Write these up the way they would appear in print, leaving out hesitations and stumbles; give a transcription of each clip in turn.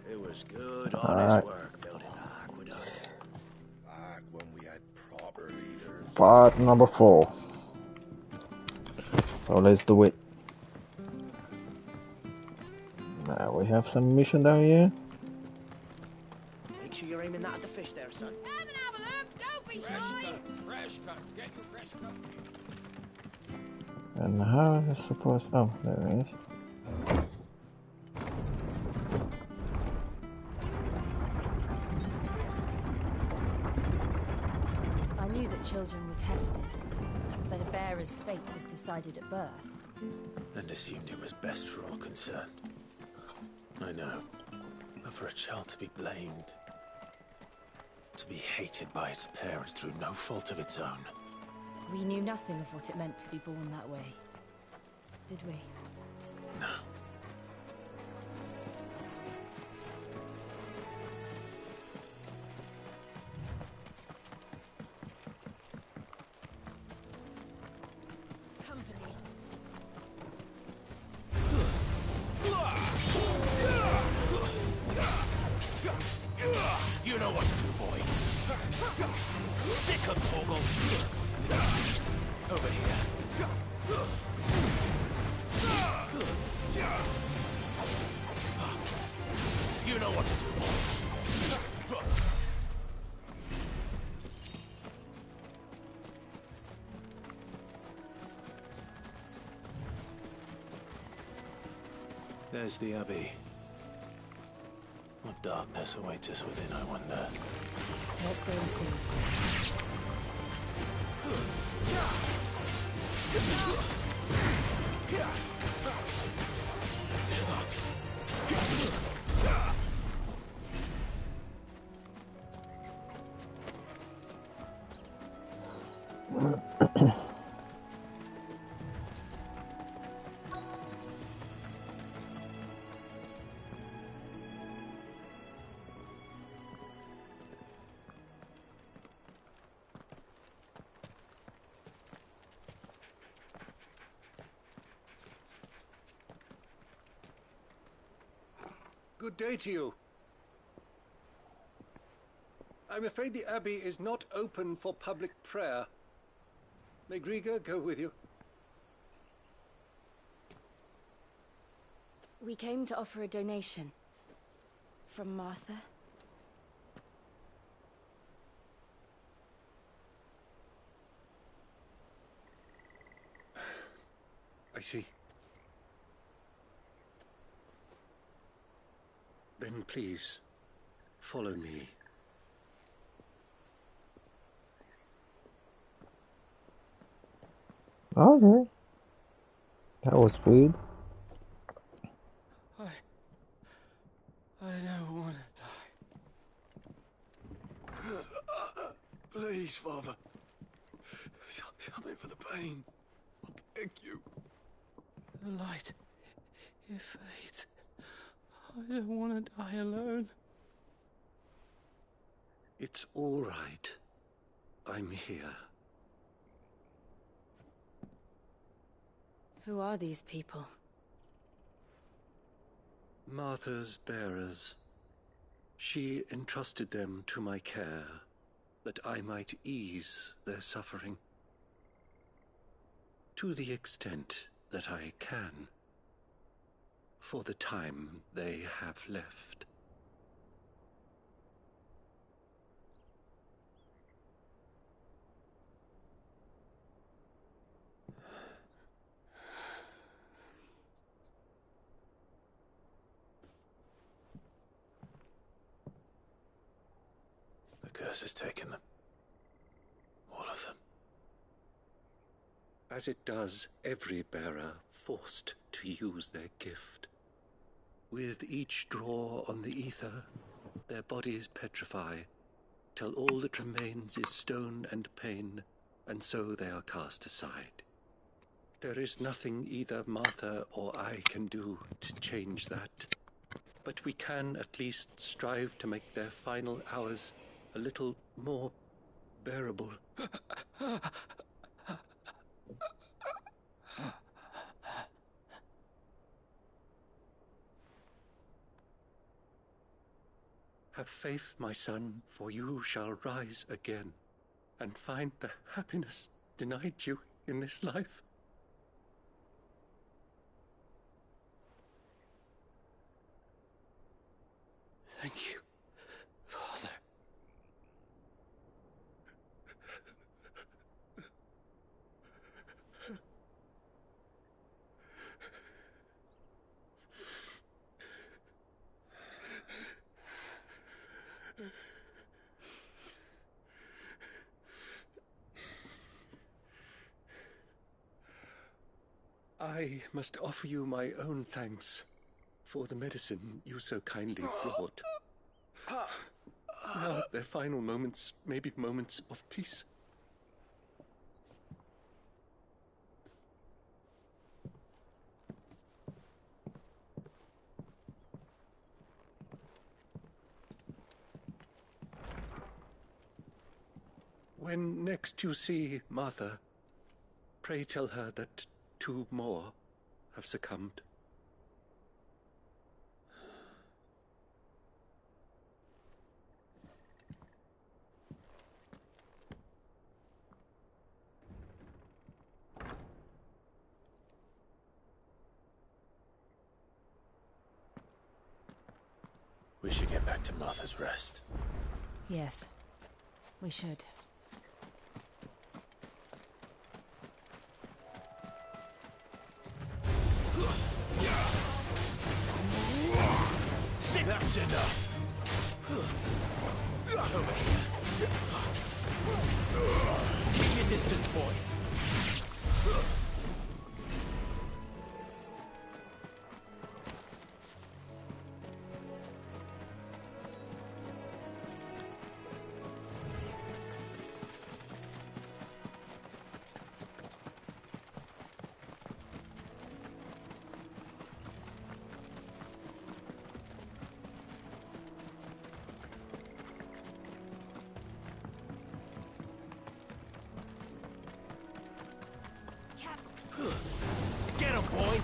It was good, honest work building the aqueduct. Back when we had proper leaders. Part number 4. So let's do it. Now we have some mission down here. Make sure you're aiming that at the fish there, son. Come and have a look, don't be shy. Fresh cuts, get you fresh cuts. And how is it supposed... Oh, there it is. I knew that children were tested, that a bearer's fate was decided at birth. And assumed it was best for all concerned. I know. But for a child to be blamed, to be hated by its parents through no fault of its own. We knew nothing of what it meant to be born that way, did we? No. Company. You know what to do, boy. Sick of Torgal. Over here. You know what to do, boy. There's the Abbey. What darkness awaits us within, I wonder. Let's go and see. Good day to you. I'm afraid the Abbey is not open for public prayer. May Griga go with you? We came to offer a donation. From Martha. I see. Then please, follow me. Okay. That was weird. I don't want to die. Please, Father. Something for the pain. I beg you. The light, it fades. I don't want to die alone. It's all right. I'm here. Who are these people? Martha's bearers. She entrusted them to my care, that I might ease their suffering. To the extent that I can. For the time they have left. The curse has taken them. All of them. As it does every bearer forced to use their gift. With each draw on the ether, their bodies petrify, till all that remains is stone and pain, and so they are cast aside. There is nothing either Martha or I can do to change that. but we can at least strive to make their final hours a little more bearable. Have faith, my son, for you shall rise again and find the happiness denied you in this life. Thank you, Father. I must offer you my own thanks for the medicine you so kindly brought. Now their final moments may be moments of peace. When next you see Martha, pray tell her that 2 more have succumbed. We should get back to Martha's Rest. Yes, we should. That's enough! Over here. Keep your distance, boy. Get him, boy!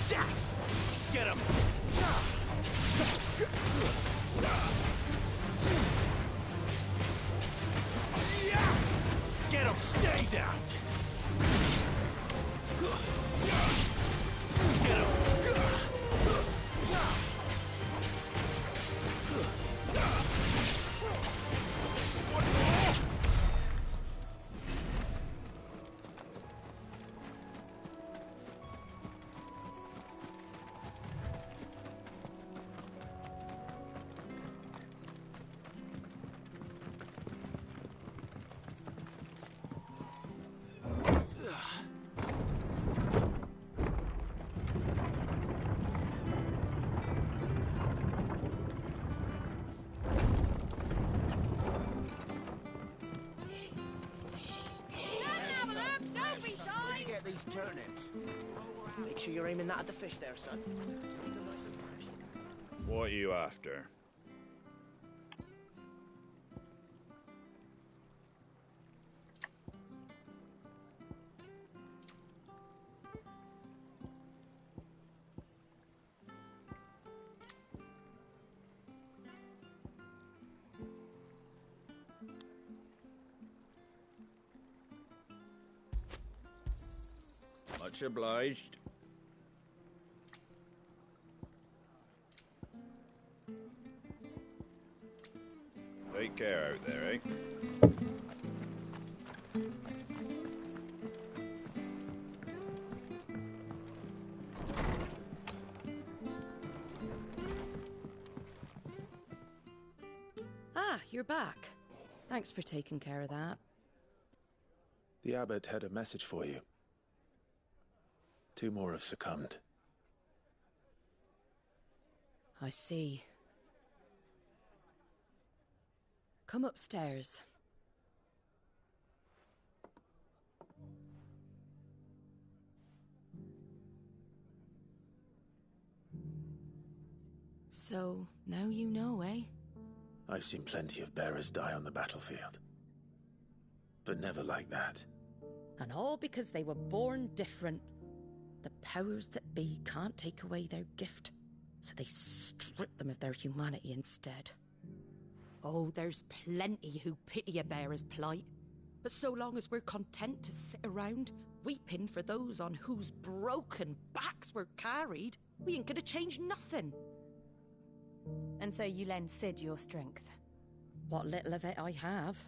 Get him! Get him! Stay down! Get him! Where'd you get these turnips? Make sure you're aiming that at the fish there, son. Keep them nice and fresh. What are you after? Much obliged. Take care out there, eh? Ah, you're back. Thanks for taking care of that. The abbot had a message for you. 2 more have succumbed. I see. Come upstairs. So, now you know, eh? I've seen plenty of bearers die on the battlefield. But never like that. And all because they were born different. The powers that be can't take away their gift, so they strip them of their humanity instead. Oh, there's plenty who pity a bearer's plight. But so long as we're content to sit around, weeping for those on whose broken backs we're carried, we ain't gonna change nothing. And so you lend Sid your strength? What little of it I have.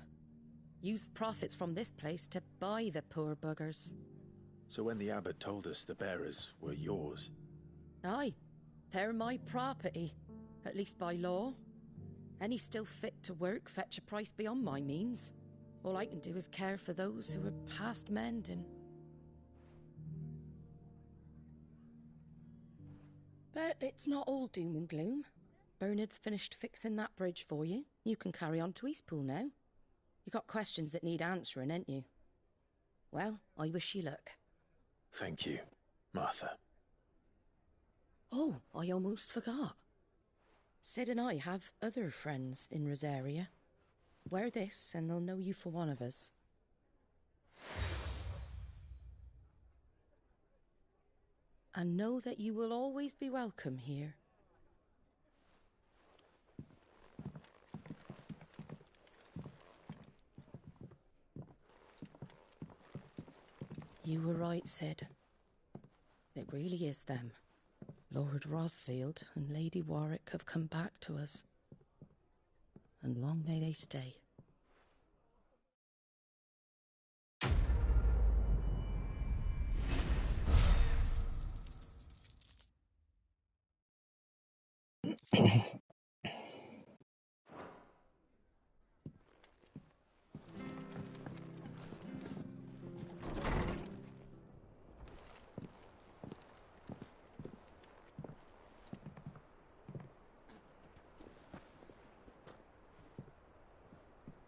Used profits from this place to buy the poor buggers. So when the abbot told us the bearers were yours... Aye, they're my property, at least by law. Any still fit to work fetch a price beyond my means. All I can do is care for those who are past mending. But it's not all doom and gloom. Bernard's finished fixing that bridge for you. You can carry on to Eastpool now. You got questions that need answering, ain't you? Well, I wish you luck. Thank you, Martha. Oh, I almost forgot. Sid and I have other friends in Rosaria. Wear this and they'll know you for one of us. And know that you will always be welcome here. You were right, Sid. It really is them. Lord Rosfield and Lady Warwick have come back to us. And long may they stay.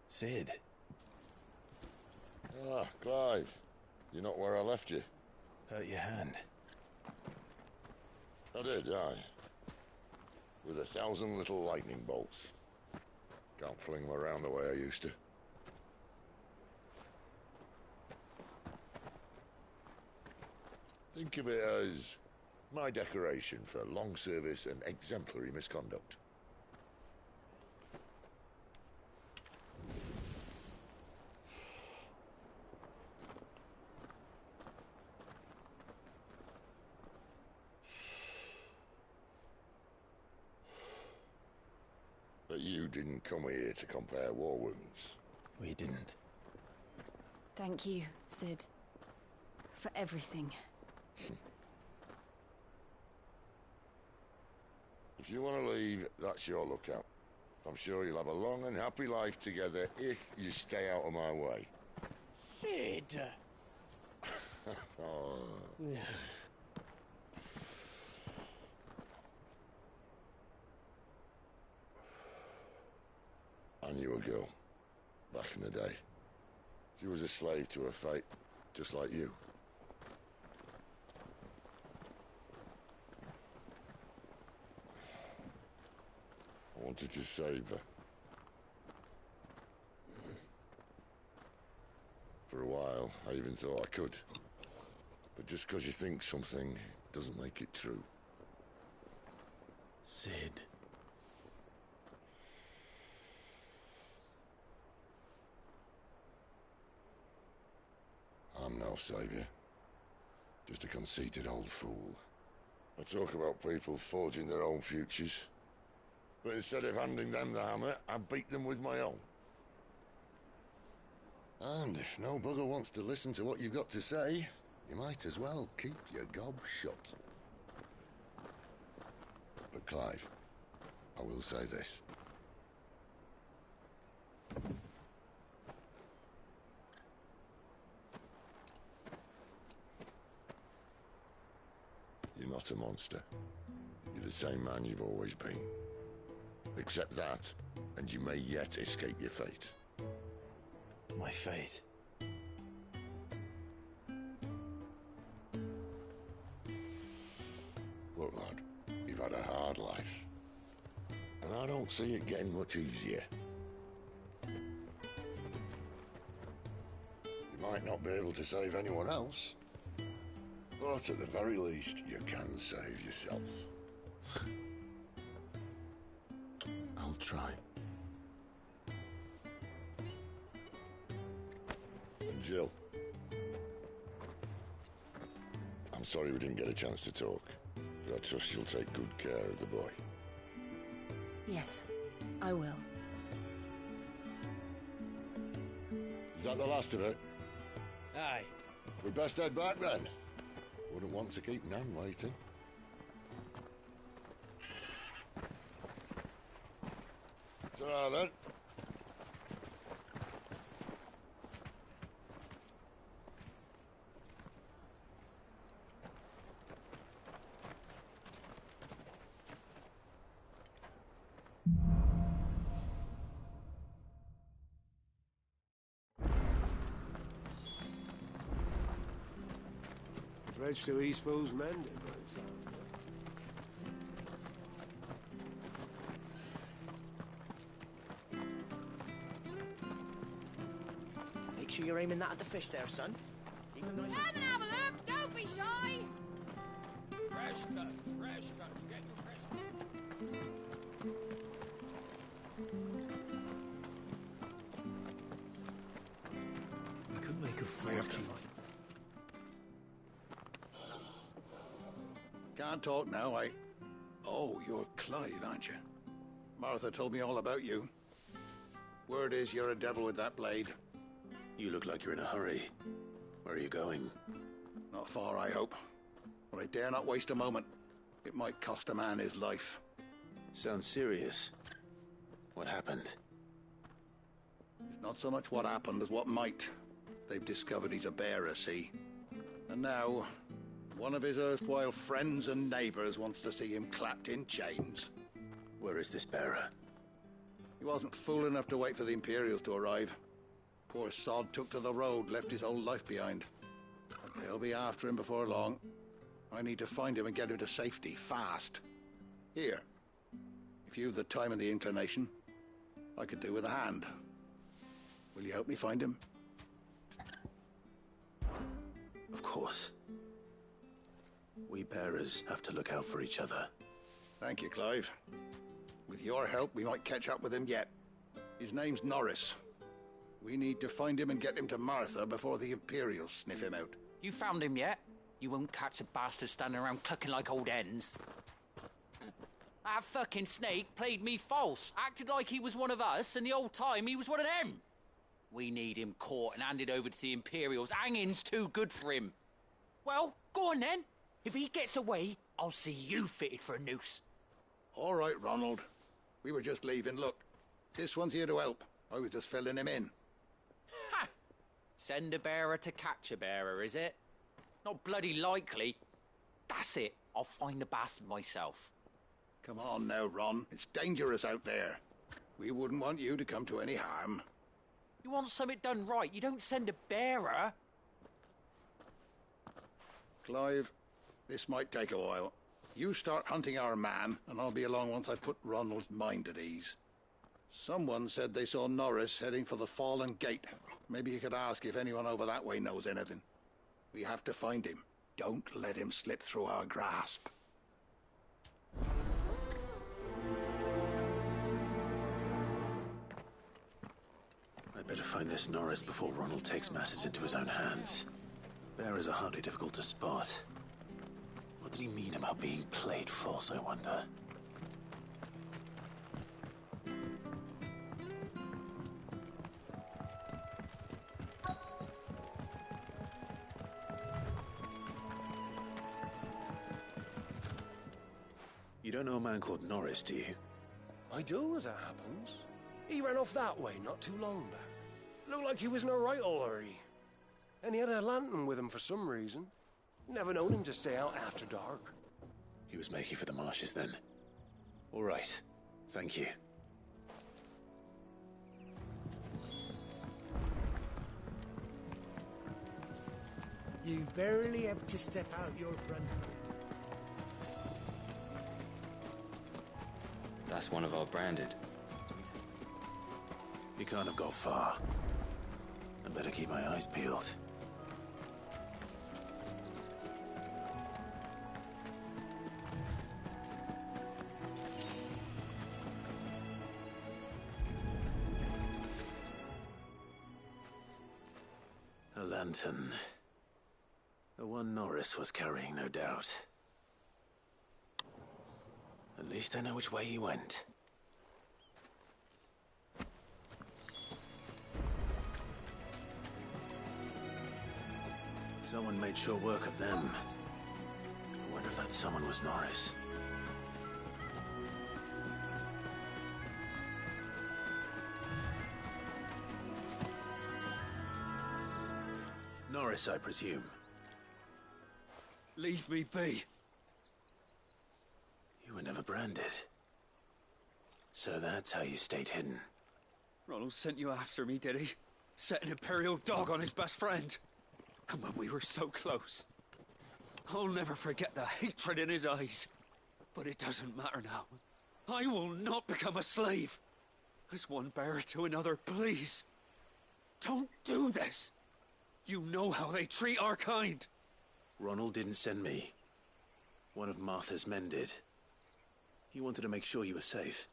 Sid. Ah, Clive. You're not where I left you. Hurt your hand. I did, aye. With 1,000 little lightning bolts. Can't fling them around the way I used to. Think of it as my decoration for long service and exemplary misconduct. But you didn't come here to compare war wounds. We didn't. Thank you, Sid. For everything. If you want to leave, that's your lookout. I'm sure you'll have a long and happy life together if you stay out of my way. Sid! Oh. I knew a girl, back in the day. She was a slave to her fate, just like you. I wanted to save her. For a while, I even thought I could. But just because you think something doesn't make it true. Sid. I'm no savior. Just a conceited old fool. I talk about people forging their own futures. But instead of handing them the hammer, I beat them with my own. And if no bugger wants to listen to what you've got to say, you might as well keep your gob shut. But Clive, I will say this. You're not a monster. You're the same man you've always been. Accept that, and you may yet escape your fate. My fate. Look, lad, you've had a hard life. and I don't see it getting much easier. You might not be able to save anyone else, but at the very least, you can save yourself. I'll try. And Jill, I'm sorry we didn't get a chance to talk, but I trust you'll take good care of the boy. Yes, I will. Is that the last of it? Aye. We'd best head back then. Wouldn't want to keep Nan waiting. Ta-ra then. Bridge to Eastpool's mended by the sound of it. Make sure you're aiming that at the fish there, son. Keep it nice. Come and have a look. Don't be shy. Fresh cut, fresh cut. Get your fresh We could make a fortune. Can't talk now, Oh, you're Clive, aren't you? Martha told me all about you. Word is you're a devil with that blade. You look like you're in a hurry. Where are you going? Not far, I hope. But I dare not waste a moment. It might cost a man his life. Sounds serious. What happened? It's not so much what happened as what might. They've discovered he's a bearer, see? And now, one of his erstwhile friends and neighbours wants to see him clapped in chains. Where is this bearer? He wasn't fool enough to wait for the Imperials to arrive. Poor sod took to the road, left his whole life behind. But they'll be after him before long. I need to find him and get him to safety, fast. Here, if you've the time and the inclination, I could do with a hand. Will you help me find him? Of course. We bearers have to look out for each other. Thank you, Clive. With your help, we might catch up with him yet. His name's Norris. We need to find him and get him to Martha before the Imperials sniff him out. You found him yet? You won't catch a bastard standing around clucking like old hens. That fucking snake played me false, acted like he was one of us, and the whole time he was one of them. We need him caught and handed over to the Imperials. Hanging's too good for him. Well, go on then. If he gets away, I'll see you fitted for a noose. All right, Ronald. We were just leaving. Look, this one's here to help. I was just filling him in. Ha! Send a bearer to catch a bearer, is it? Not bloody likely. That's it. I'll find the bastard myself. Come on now, Ron. It's dangerous out there. We wouldn't want you to come to any harm. You want something done right, you don't send a bearer. Clive, this might take a while. You start hunting our man, and I'll be along once I've put Ronald's mind at ease. Someone said they saw Norris heading for the Fallen Gate. Maybe you could ask if anyone over that way knows anything. We have to find him. Don't let him slip through our grasp. I'd better find this Norris before Ronald takes matters into his own hands. Bearers are hardly difficult to spot. What did he mean about being played false, I wonder? You don't know a man called Norris, do you? I do, as it happens. He ran off that way not too long back. Looked like he was in a right old hurry. And he had a lantern with him for some reason. Never known him to stay out after dark. He was making for the marshes then. All right. Thank you. You barely have to step out your front door. That's one of our branded. You can't have got far. I better keep my eyes peeled. A lantern. The one Norris was carrying, no doubt. At least I know which way he went. Someone made sure work of them. I wonder if that someone was Norris. Norris, I presume. Leave me be. You were never branded. So that's how you stayed hidden. Ronald sent you after me, did he? Set an Imperial dog on his best friend. And when we were so close. I'll never forget the hatred in his eyes. But it doesn't matter now. I will not become a slave. As one bearer to another, please. Don't do this. You know how they treat our kind. Ronald didn't send me. One of Martha's men did. He wanted to make sure you were safe.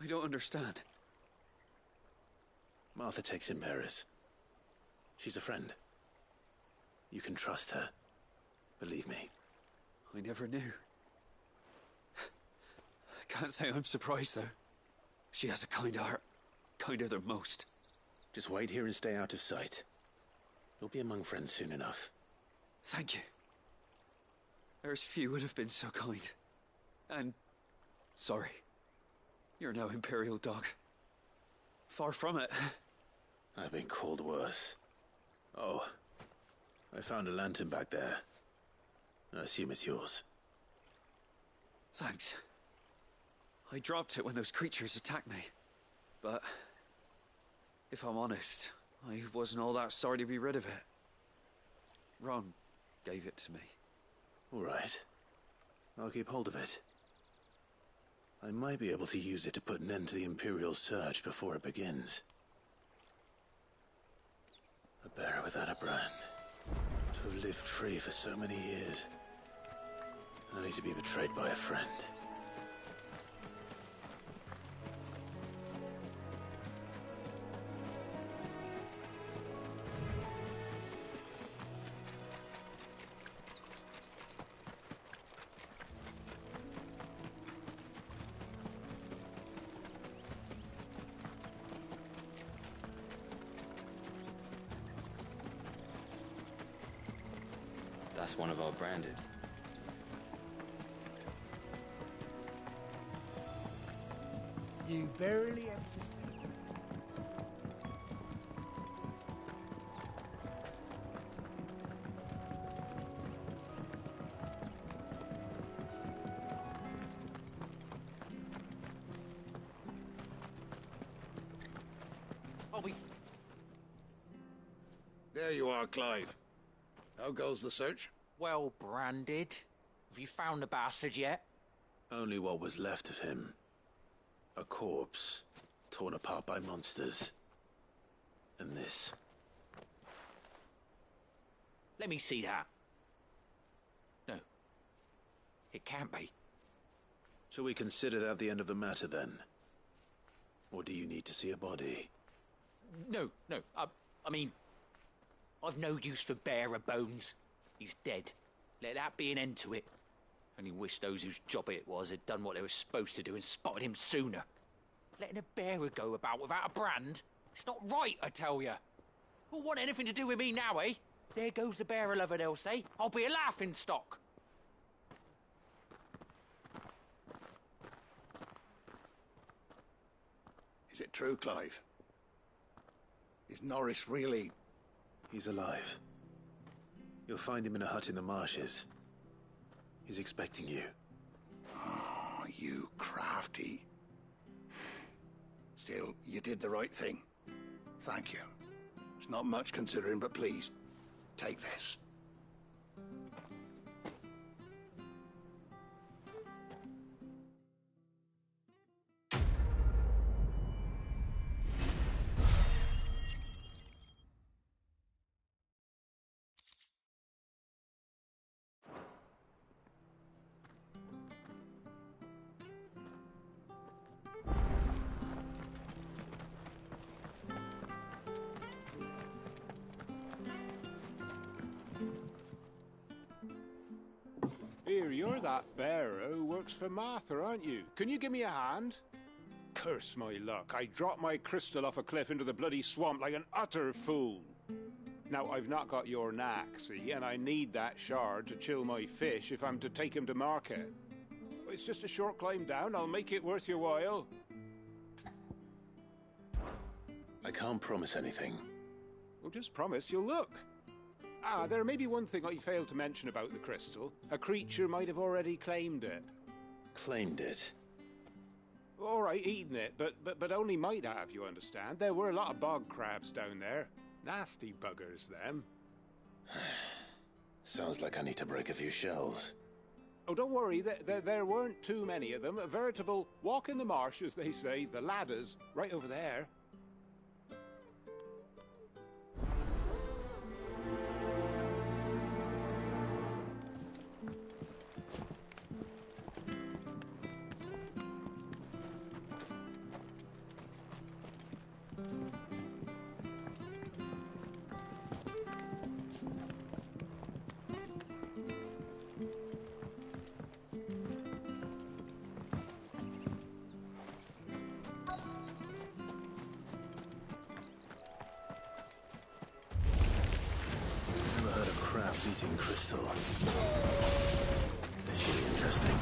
I don't understand. Martha takes in bearers. She's a friend. You can trust her. Believe me. I never knew. I can't say I'm surprised, though. She has a kind heart. Kinder than most. Just wait here and stay out of sight. You'll be among friends soon enough. Thank you. There's few would have been so kind. And... sorry. You're no Imperial dog. Far from it. I've been called worse. Oh, I found a lantern back there. I assume it's yours. Thanks. I dropped it when those creatures attacked me. But... if I'm honest, I wasn't all that sorry to be rid of it. Ron gave it to me. All right. I'll keep hold of it. I might be able to use it to put an end to the Imperial surge before it begins. A bearer without a brand. To have lived free for so many years. Only to be betrayed by a friend. That's one of our branded. You barely have to stay. Oh, we... There you are, Clive. How goes the search? Well branded. Have you found the bastard yet? Only what was left of him. A corpse, torn apart by monsters. And this. Let me see that. No. It can't be. Shall we consider that the end of the matter, then? Or do you need to see a body? No. I mean... I've no use for bearer bones. He's dead. Let that be an end to it. Only wish those whose job it was had done what they were supposed to do and spotted him sooner. Letting a bearer go about without a brand? It's not right, I tell you. Who'll want anything to do with me now, eh? There goes the bearer lover, they'll say. I'll be a laughing stock. Is it true, Clive? Is Norris really... He's alive. You'll find him in a hut in the marshes. He's expecting you. Oh, you crafty. Still, you did the right thing. Thank you. It's not much considering, but please, take this. Here, you're that bearer who works for Martha, aren't you? Can you give me a hand? Curse my luck, I dropped my crystal off a cliff into the bloody swamp like an utter fool. Now, I've not got your knack, see, and I need that shard to chill my fish if I'm to take him to market. It's just a short climb down, I'll make it worth your while. I can't promise anything. Well, just promise you'll look. Ah, there may be one thing I failed to mention about the crystal. A creature might have already claimed it. Claimed it? All right, eaten it, but only might have, you understand. There were a lot of bog crabs down there. Nasty buggers, them. Sounds like I need to break a few shells. Oh, don't worry, there weren't too many of them. A veritable walk in the marsh, as they say. The ladders, right over there. Crabs eating crystal. This should be interesting.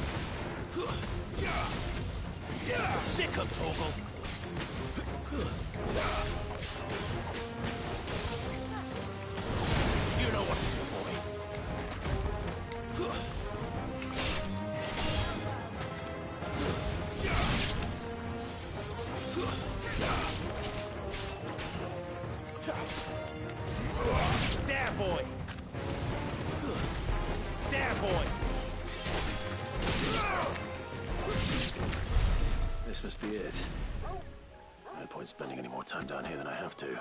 Sick of Torgal! You know what to do, boy. There, boy! There, boy! This must be it. No point spending any more time down here than I have to.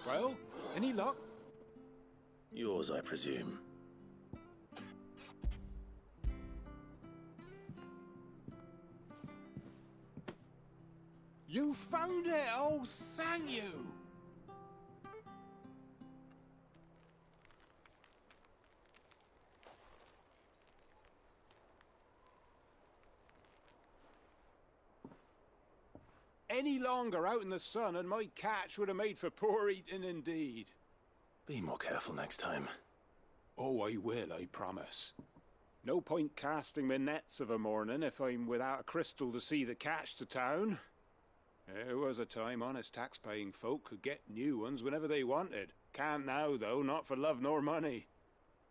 Well, any luck? Yours, I presume. You found it! Oh, thank you! Any longer out in the sun and my catch would have made for poor eating indeed. Be more careful next time. Oh, I will, I promise. No point casting my nets of a morning if I'm without a crystal to see the catch to town. There was a time honest tax-paying folk could get new ones whenever they wanted. Can't now, though, not for love nor money.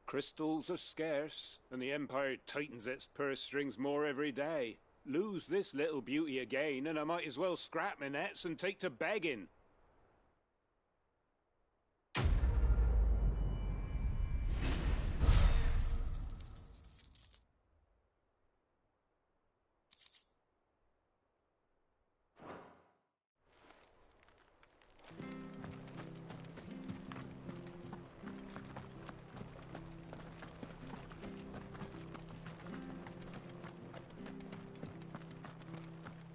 Crystals are scarce, and the Empire tightens its purse strings more every day. Lose this little beauty again, and I might as well scrap my nets and take to begging.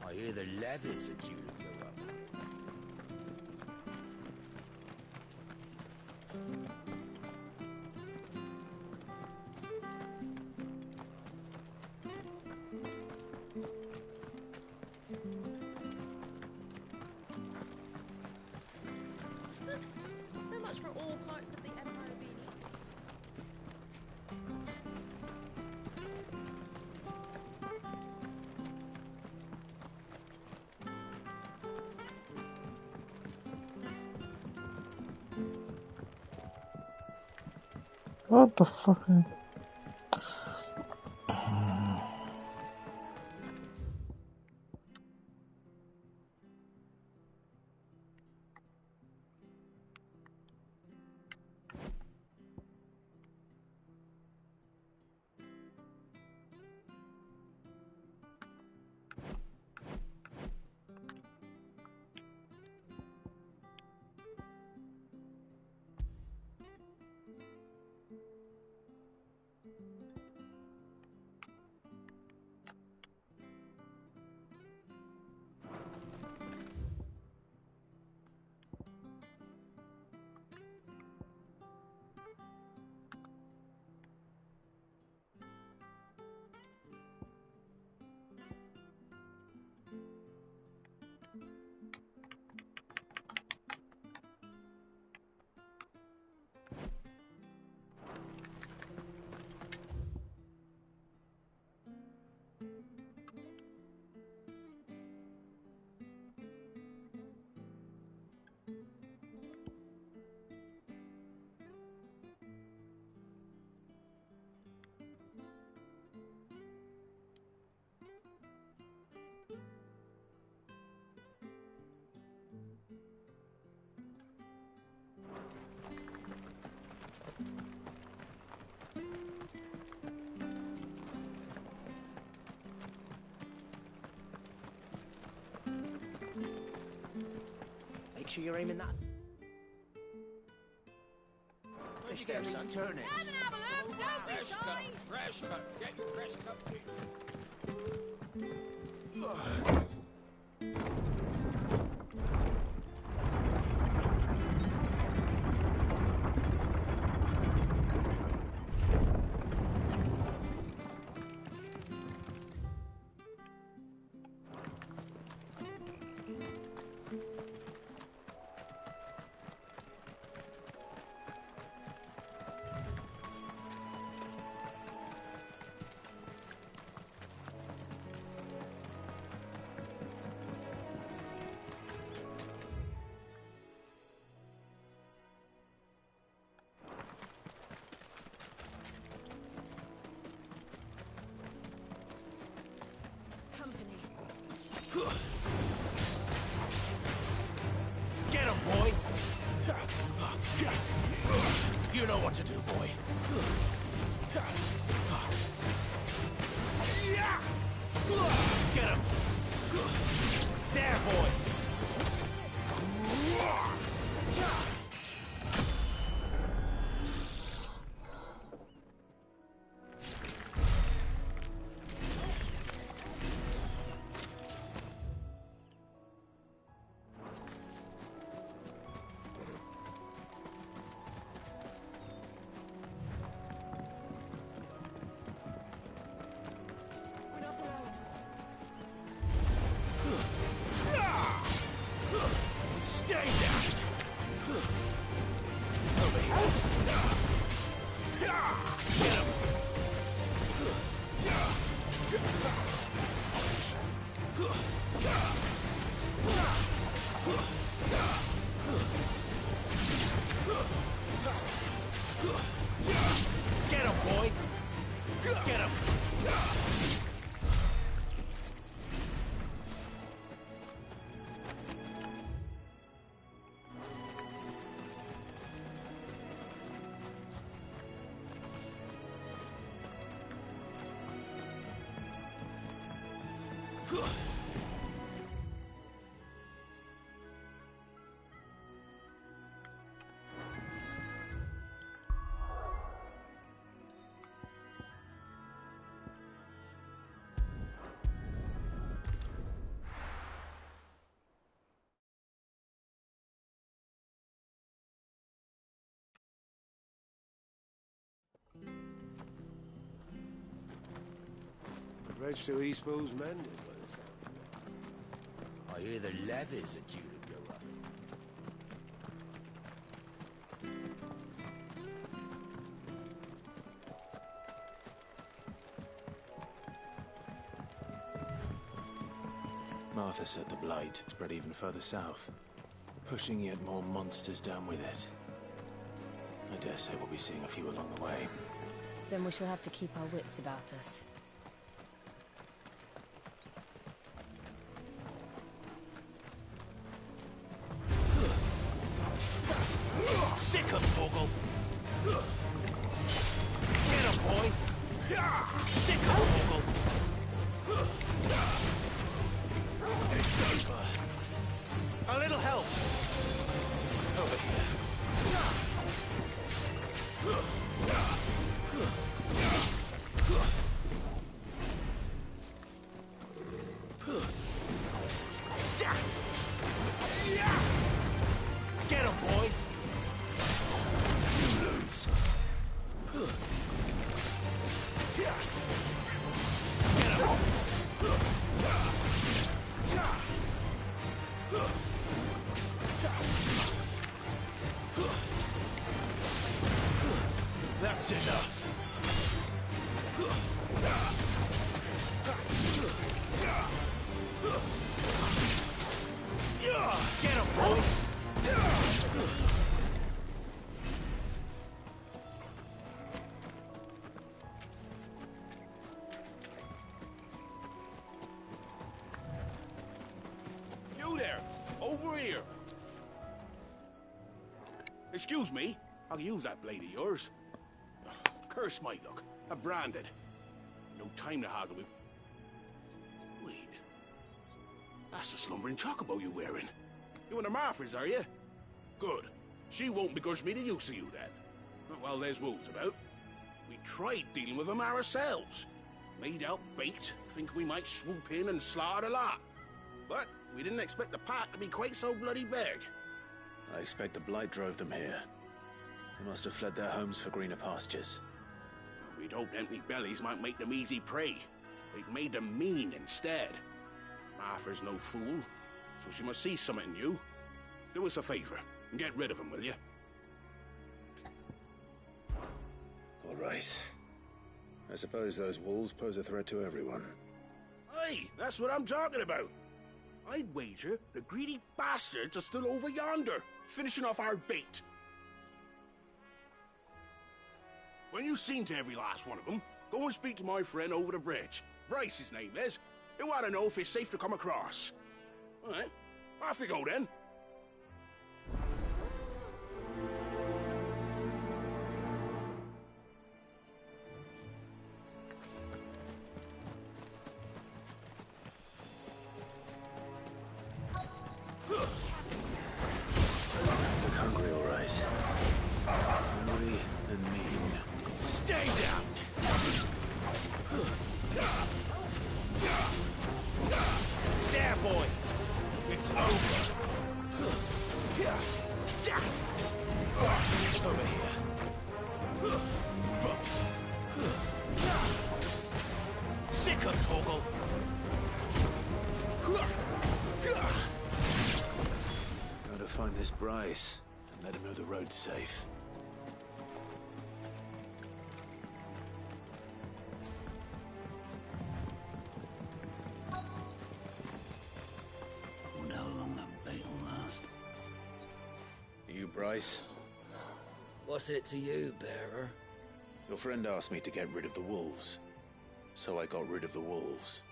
I hear the leathers are due to go up. So much for all parts of the Empire being What the fucking... Make sure you're aiming that. Fish there, son. Turn it. Come and have a look. Don't be shy. Fresh cuts. Get your fresh cuts here. Get him, boy! You know what to do, boy. Get him! There, boy! We're not alone. Stay down! Over here. Get him! Get him, boy! Get him! The bridge to Eastbo's mended by the sound of it. I hear the levies are due to go up. Martha said the blight had spread even further south, pushing yet more monsters down with it. I dare say we'll be seeing a few along the way. Then we shall have to keep our wits about us. Sick him, Torgal! Get him, boy! Sick him, Torgal! It's over. A little help! Over here. Get him, boy! You lose. Get him! That's enough. Get him, boy! You there! Over here! Excuse me, I'll use that blade of yours. Curse my luck. I'm branded. No time to haggle with. Wait. That's the slumbering chocobo you're wearing. You and the Marthas, are you? Good. She won't begrudge me the use of you, then. Well, there's wolves about. We tried dealing with them ourselves. Made out bait, think we might swoop in and slaughter the lot. But we didn't expect the pack to be quite so bloody big. I expect the blight drove them here. They must have fled their homes for greener pastures. We'd hoped empty bellies might make them easy prey. They'd made them mean instead. Martha's no fool, so she must see something in you. Do us a favor and get rid of them, will you? All right. I suppose those wolves pose a threat to everyone. Aye, that's what I'm talking about. I'd wager the greedy bastards are still over yonder, finishing off our bait. When you've seen to every last one of them, go and speak to my friend over the bridge. Bryce, his name is. He want to know if it's safe to come across. All right, off you go then. Look hungry, all right. Hungry and mean. Stay down! There, boy! It's over! Over here. Sick of Toggle! Gotta find this Bryce and let him know the road's safe. Wonder how long that bait will last. You, Bryce? What's it to you, bearer? Your friend asked me to get rid of the wolves, so I got rid of the wolves.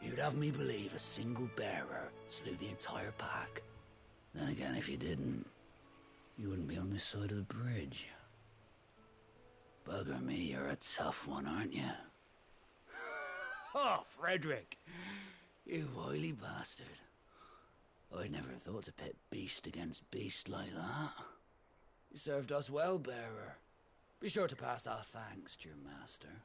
You'd have me believe a single bearer slew the entire pack. Then again, if you didn't, you wouldn't be on this side of the bridge. Bugger me, you're a tough one, aren't you? Oh, Frederick! You wily bastard. I'd never thought to pit beast against beast like that. You served us well, bearer. Be sure to pass our thanks to your master.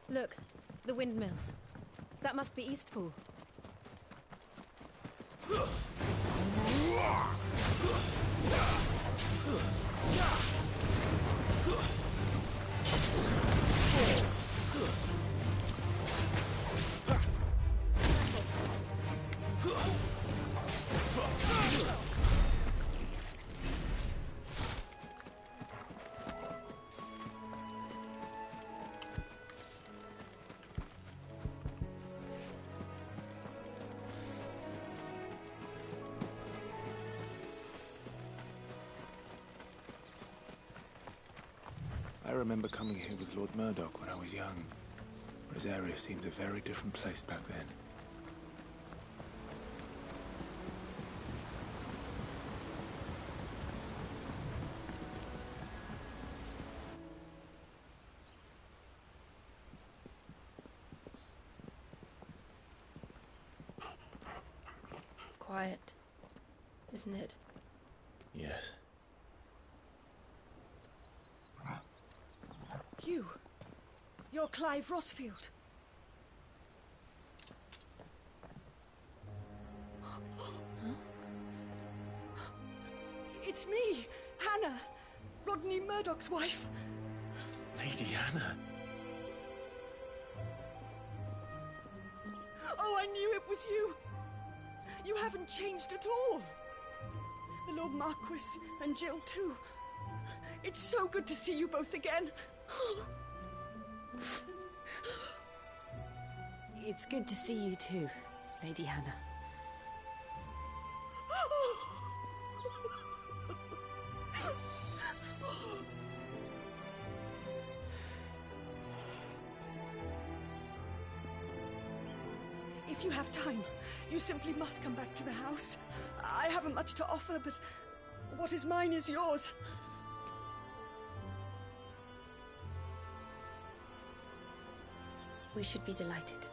Look, the windmills. That must be Eastpool. I remember coming here with Lord Murdoch when I was young. Rosaria seemed a very different place back then. Quiet, isn't it? Yes. You're Clive Rossfield. It's me, Hannah, Rodney Murdoch's wife. Lady Hannah. Oh, I knew it was you. You haven't changed at all. The Lord Marquis and Jill too. It's so good to see you both again. It's good to see you too, Lady Hannah. If you have time, you simply must come back to the house. I haven't much to offer, but what is mine is yours. We should be delighted.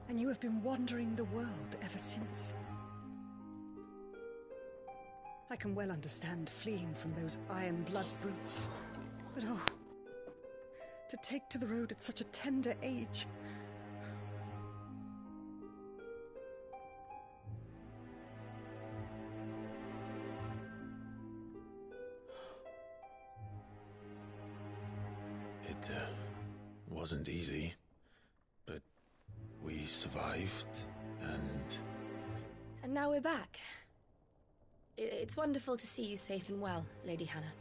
And you have been wandering the world ever since. I can well understand fleeing from those iron blood brutes. But oh, to take to the road at such a tender age. It wasn't easy, but we survived, and... And now we're back. It's wonderful to see you safe and well, Lady Hannah.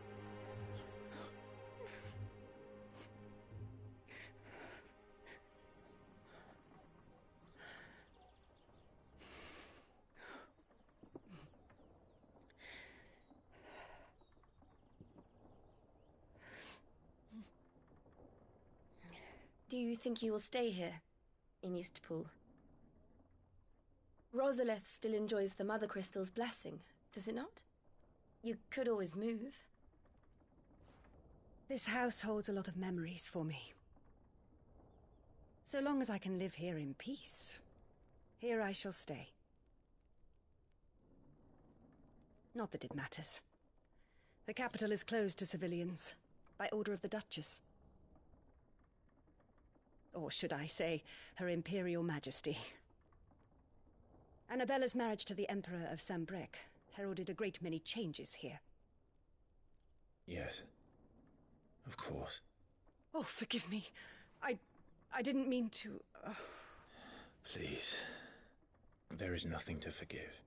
Do you think you will stay here, in Eastpool? Rosalith still enjoys the Mother Crystal's blessing, does it not? You could always move. This house holds a lot of memories for me. So long as I can live here in peace, here I shall stay. Not that it matters. The capital is closed to civilians, by order of the Duchess. Or should I say, Her Imperial Majesty. Annabella's marriage to the Emperor of Sambrec heralded a great many changes here. Yes. Of course. Oh, forgive me. I didn't mean to... Please. There is nothing to forgive.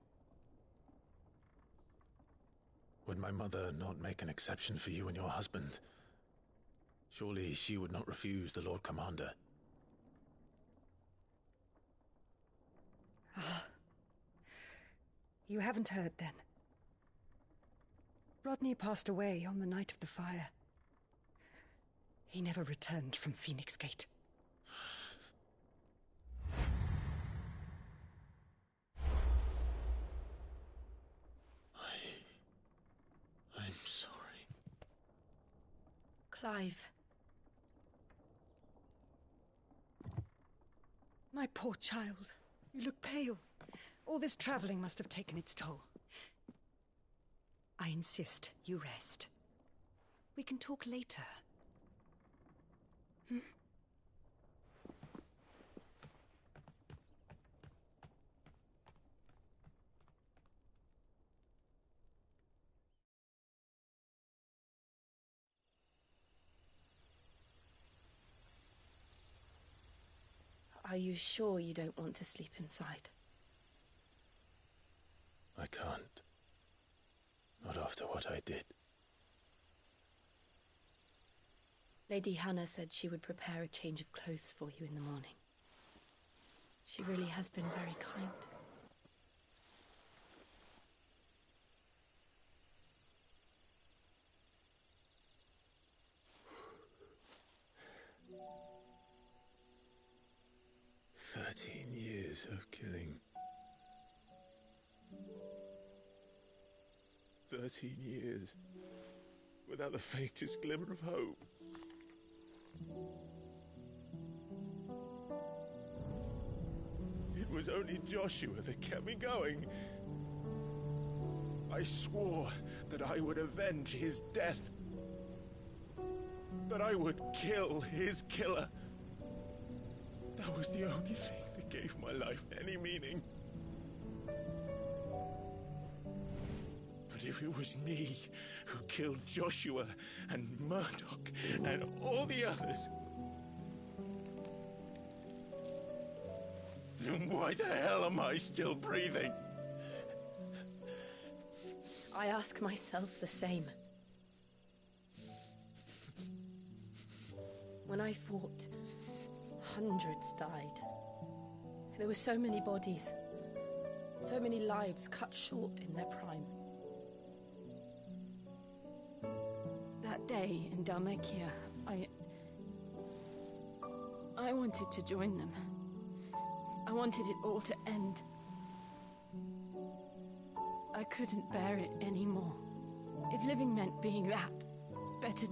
Would my mother not make an exception for you and your husband? Surely she would not refuse the Lord Commander. Ah. You haven't heard, then. Rodney passed away on the night of the fire. He never returned from Phoenix Gate. I'm sorry. Clive. My poor child. You look pale. All this traveling must have taken its toll. I insist you rest. We can talk later. Hmm? Are you sure you don't want to sleep inside? I can't. Not after what I did. Lady Hannah said she would prepare a change of clothes for you in the morning. She really has been very kind. Years of killing. 13 years without the faintest glimmer of hope. It was only Joshua that kept me going. I swore that I would avenge his death. That I would kill his killer. That was the only thing that gave my life any meaning. But if it was me who killed Joshua and Murdoch and all the others, then why the hell am I still breathing? I ask myself the same. When I fought, hundreds died. There were so many bodies. So many lives cut short in their prime. That day in Dalmekia, I wanted to join them. I wanted it all to end. I couldn't bear it anymore. If living meant being that, better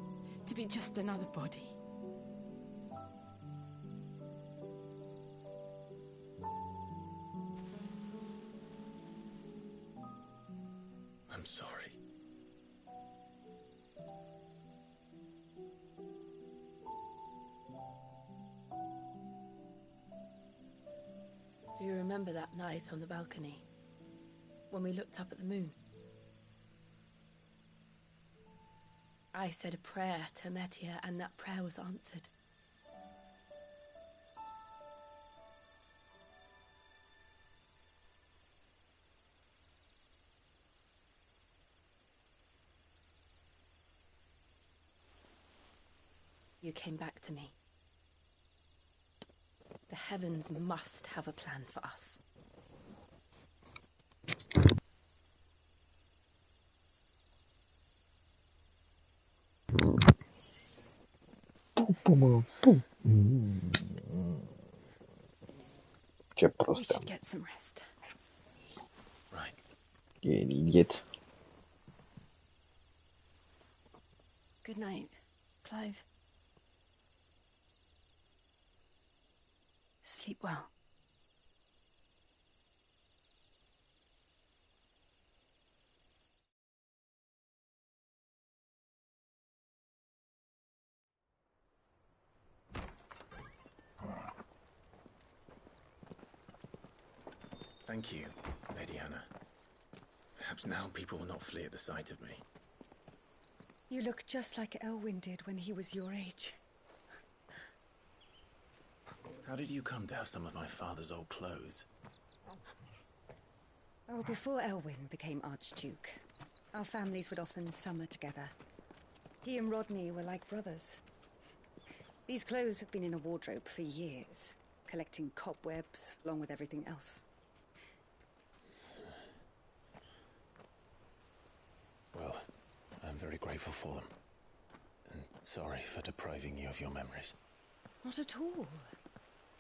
to be just another body. I'm sorry. Do you remember that night on the balcony, when we looked up at the moon? I said a prayer to Metia, and that prayer was answered. You came back to me. The heavens must have a plan for us. Че We просто. should get some rest. Right. You're an idiot. Good night, Clive. Sleep well. Thank you, Lady Hannah. Perhaps now people will not flee at the sight of me. You look just like Elwyn did when he was your age. How did you come to have some of my father's old clothes? Oh, before Elwyn became Archduke, our families would often summer together. He and Rodney were like brothers. These clothes have been in a wardrobe for years, collecting cobwebs along with everything else. Well, I'm very grateful for them. And sorry for depriving you of your memories. Not at all.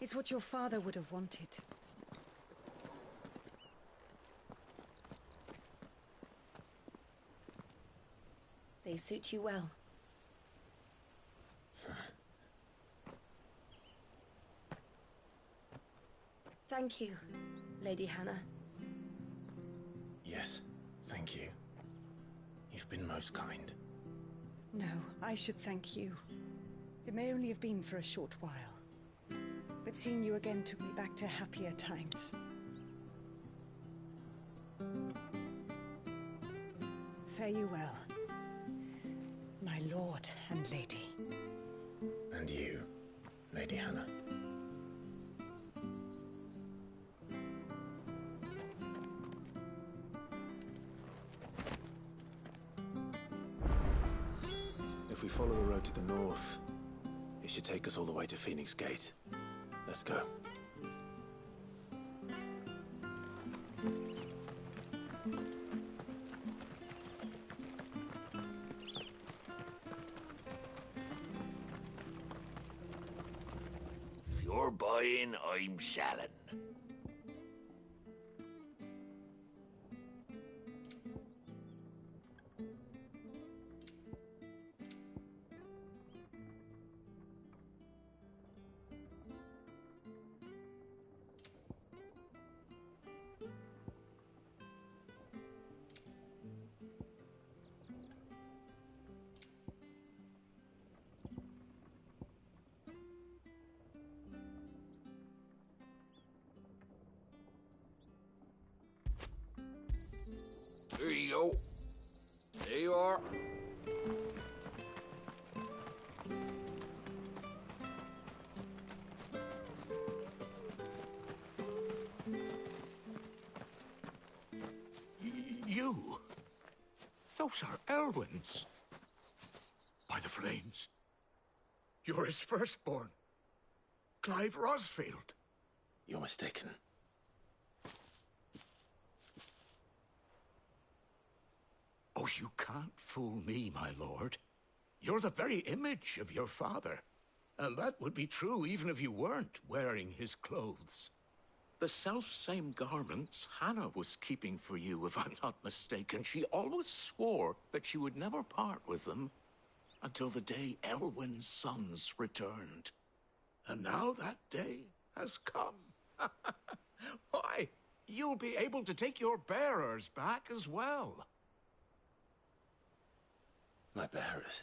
It's what your father would have wanted. They suit you well. Thank you, Lady Hannah. Yes, thank you. You've been most kind. No, I should thank you. It may only have been for a short while, but seeing you again took me back to happier times. Fare you well, my lord and lady. And you, Lady Hannah. If we follow the road to the north, it should take us all the way to Phoenix Gate. Let's go. If you're buying, I'm selling. There you go. There you are. You? Those are Elwyn's. By the flames. You're his firstborn. Clive Rosfield. You're mistaken. Oh, you can't fool me, my lord. You're the very image of your father. And that would be true even if you weren't wearing his clothes. The self-same garments Hannah was keeping for you, if I'm not mistaken. She always swore that she would never part with them until the day Elwyn's sons returned. And now that day has come. Why, you'll be able to take your bearers back as well. My bearers?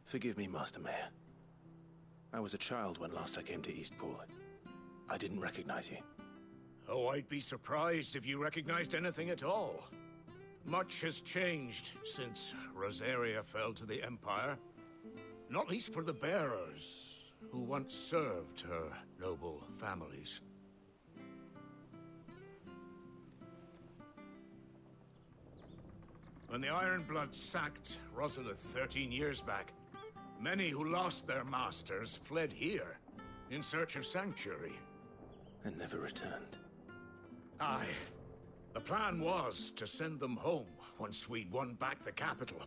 Forgive me, Master Mayor. I was a child when last I came to Eastpool. I didn't recognize you. Oh, I'd be surprised if you recognized anything at all. Much has changed since Rosaria fell to the Empire. Not least for the bearers, who once served her noble families. When the Ironbloods sacked Rosalith 13 years back, many who lost their masters fled here in search of sanctuary. And never returned. Aye. The plan was to send them home once we'd won back the capital.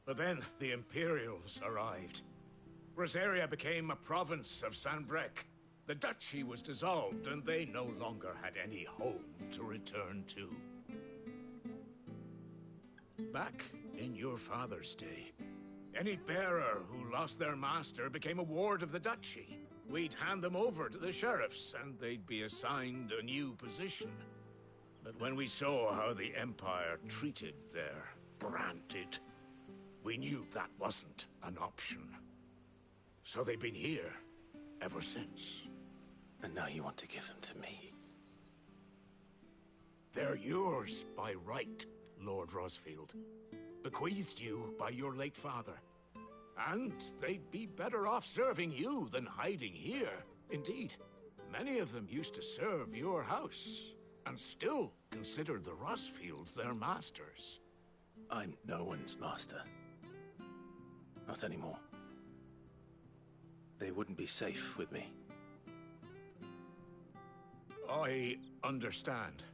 But then the Imperials arrived. Rosaria became a province of Sanbreque. The duchy was dissolved, and they no longer had any home to return to. Back in your father's day, any bearer who lost their master became a ward of the duchy. We'd hand them over to the sheriffs, and they'd be assigned a new position. But when we saw how the Empire treated their branded, we knew that wasn't an option. So they've been here ever since. And now you want to give them to me? They're yours by right, Lord Rosfield. Bequeathed you by your late father. And they'd be better off serving you than hiding here. Indeed, many of them used to serve your house, and still considered the Rosfields their masters. I'm no one's master. Not anymore. They wouldn't be safe with me. I understand.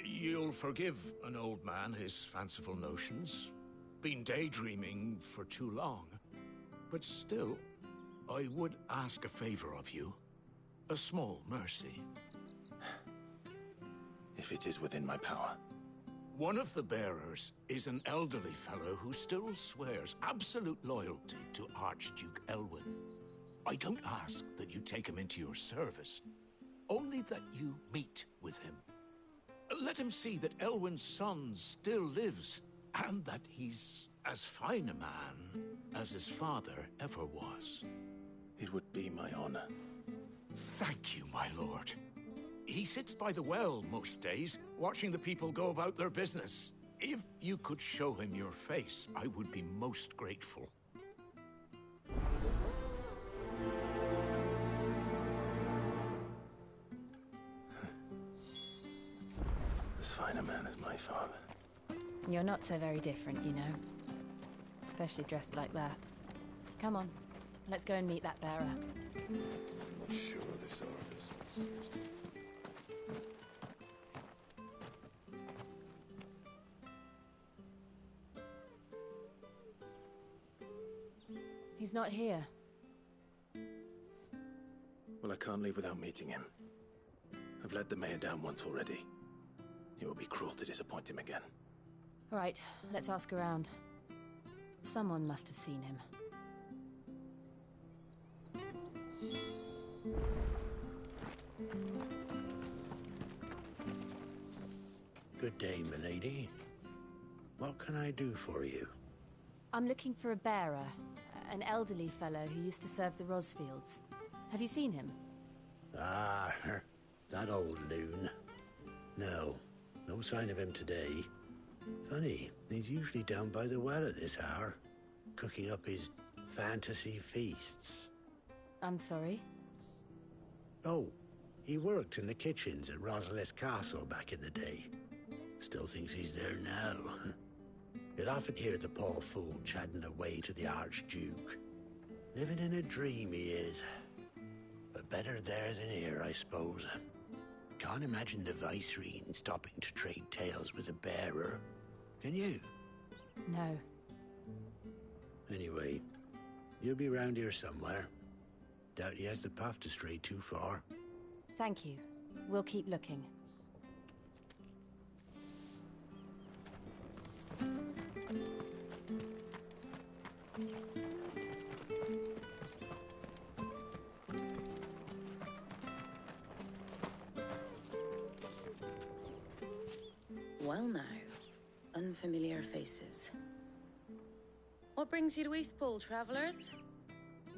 You'll forgive an old man his fanciful notions. Been daydreaming for too long. But still, I would ask a favor of you. A small mercy. If it is within my power. One of the bearers is an elderly fellow who still swears absolute loyalty to Archduke Elwyn. I don't ask that you take him into your service, only that you meet with him. Let him see that Elwyn's son still lives, and that he's as fine a man as his father ever was. It would be my honor. Thank you, my lord. He sits by the well most days, watching the people go about their business. If you could show him your face, I would be most grateful. As fine a man as my father. You're not so very different, you know. Especially dressed like that. Come on, let's go and meet that bearer. I'm not sure this artist. He's not here. Well, I can't leave without meeting him. I've let the mayor down once already. It would be cruel to disappoint him again. All right, let's ask around. Someone must have seen him. Good day, milady. What can I do for you? I'm looking for a bearer, an elderly fellow who used to serve the Rosfields. Have you seen him? Ah, that old loon. No, no sign of him today. Funny, he's usually down by the well at this hour, cooking up his fantasy feasts. I'm sorry? Oh, he worked in the kitchens at Rosalith Castle back in the day. Still thinks he's there now. You'd often hear the poor fool chatting away to the Archduke. Living in a dream he is. But better there than here, I suppose. Can't imagine the Viceregent stopping to trade tales with a bearer. Can you? No. Anyway, you'll be round here somewhere. Doubt he has the path to stray too far. Thank you. We'll keep looking. Well now, unfamiliar faces. What brings you to Eastpool, travellers?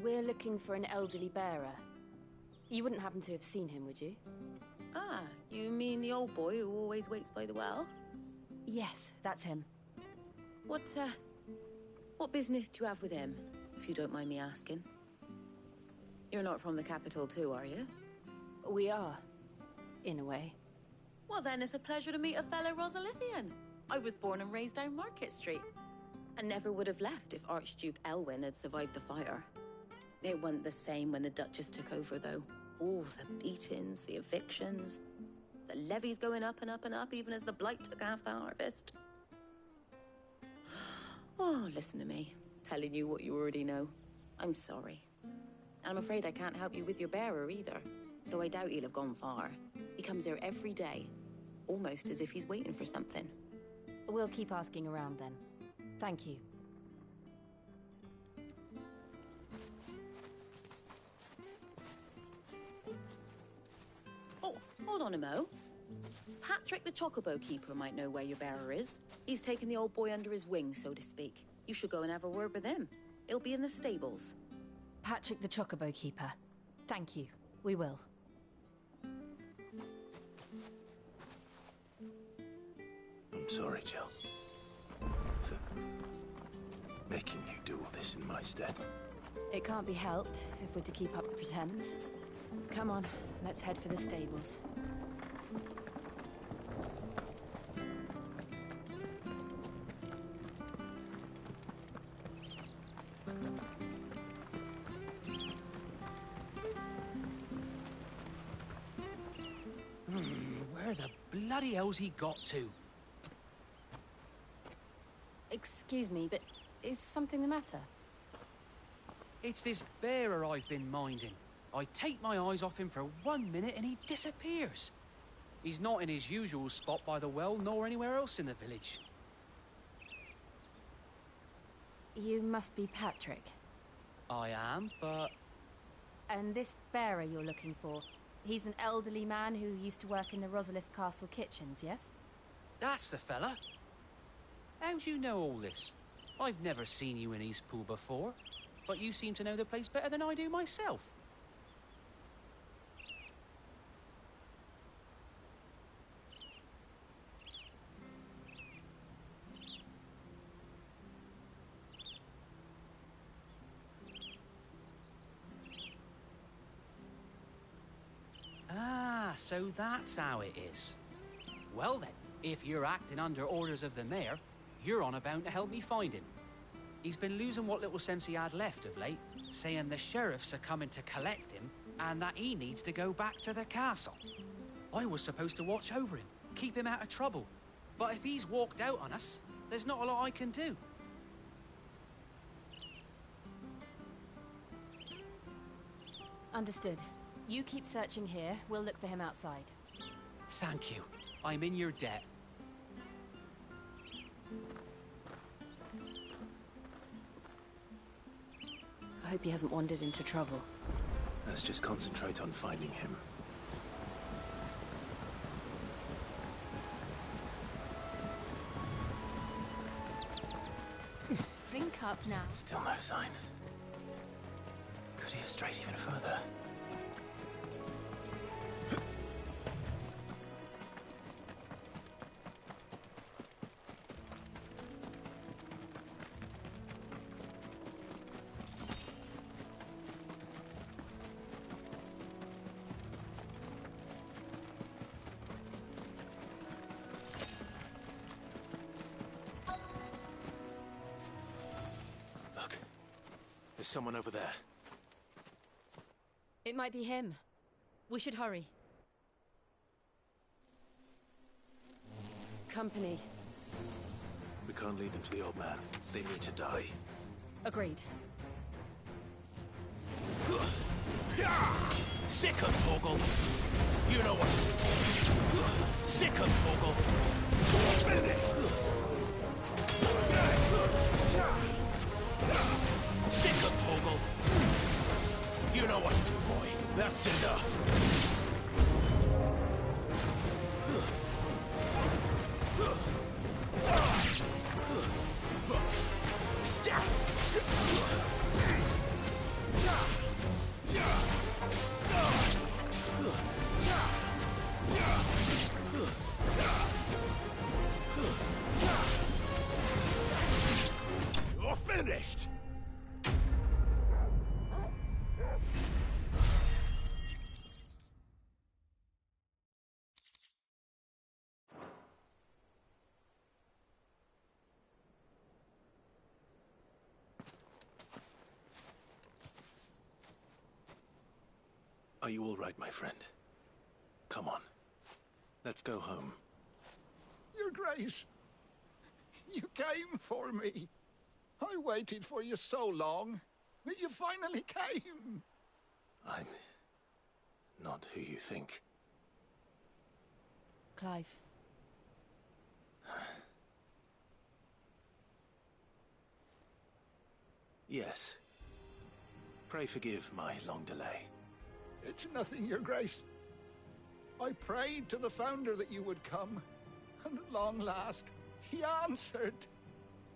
We're looking for an elderly bearer. You wouldn't happen to have seen him, would you? Ah, you mean the old boy who always waits by the well? Yes, that's him. What business do you have with him, if you don't mind me asking? You're not from the capital too, are you? We are, in a way. Well then, it's a pleasure to meet a fellow Rosalithian. I was born and raised down Market Street. And never would have left if Archduke Elwyn had survived the fire. It wasn't the same when the Duchess took over, though. All the beatings, the evictions, the levies going up and up and up, even as the Blight took half the harvest. Oh, listen to me, telling you what you already know. I'm sorry. And I'm afraid I can't help you with your bearer either, though I doubt he'll have gone far. He comes here every day, almost as if he's waiting for something. We'll keep asking around then. Thank you. Oh, hold on a mo. Patrick the Chocobo Keeper might know where your bearer is. He's taken the old boy under his wing, so to speak. You should go and have a word with him. He'll be in the stables. Patrick the Chocobo Keeper. Thank you. We will. I'm sorry, Jill. For making you do all this in my stead. It can't be helped if we're to keep up the pretense. Come on, let's head for the stables. Where the bloody hell's he got to? Excuse me, but is something the matter? It's this bearer I've been minding. I take my eyes off him for 1 minute and he disappears. He's not in his usual spot by the well, nor anywhere else in the village. You must be Patrick. I am, but... And this bearer you're looking for, he's an elderly man who used to work in the Rosalith Castle kitchens, yes? That's the fella. How do you know all this? I've never seen you in Eastpool before, but you seem to know the place better than I do myself. Ah, so that's how it is. Well then, if you're acting under orders of the mayor, you're on about to help me find him. He's been losing what little sense he had left of late, saying the sheriffs are coming to collect him and that he needs to go back to the castle. I was supposed to watch over him, keep him out of trouble. But if he's walked out on us, there's not a lot I can do. Understood. You keep searching here, we'll look for him outside. Thank you. I'm in your debt. I hope he hasn't wandered into trouble. Let's just concentrate on finding him. Drink up now. Still no sign. Could he have strayed even further? There's someone over there. It might be him. We should hurry. Company. We can't lead them to the old man. They need to die. Agreed. Sick 'em, Torgal! You know what to do. Sick 'em, Torgal! Finish! Sick 'em, Torgal! You know what to do, boy. That's enough. You're finished! Are you all right, my friend? Come on. Let's go home. Your Grace, you came for me. I waited for you so long, but you finally came. I'm not who you think. Clive. Yes. Pray forgive my long delay. It's nothing, Your Grace. I prayed to the Founder that you would come, and at long last, he answered.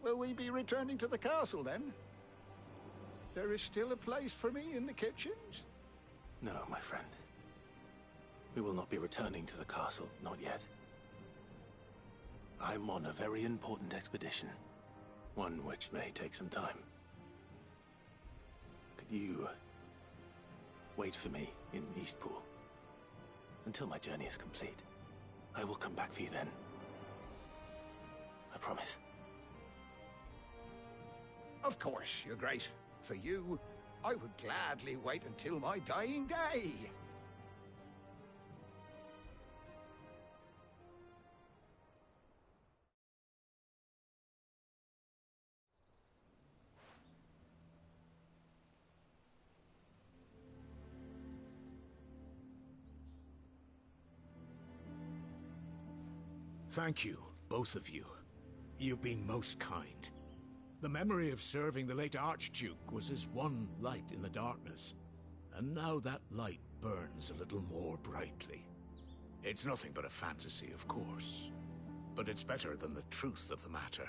Will we be returning to the castle, then? There is still a place for me in the kitchens? No, my friend. We will not be returning to the castle, not yet. I'm on a very important expedition. One which may take some time. Could you wait for me in Eastpool until my journey is complete? I will come back for you then. I promise. Of course, Your Grace. For you, I would gladly wait until my dying day. Thank you, both of you. You've been most kind. The memory of serving the late Archduke was as one light in the darkness, and now that light burns a little more brightly. It's nothing but a fantasy, of course, but it's better than the truth of the matter.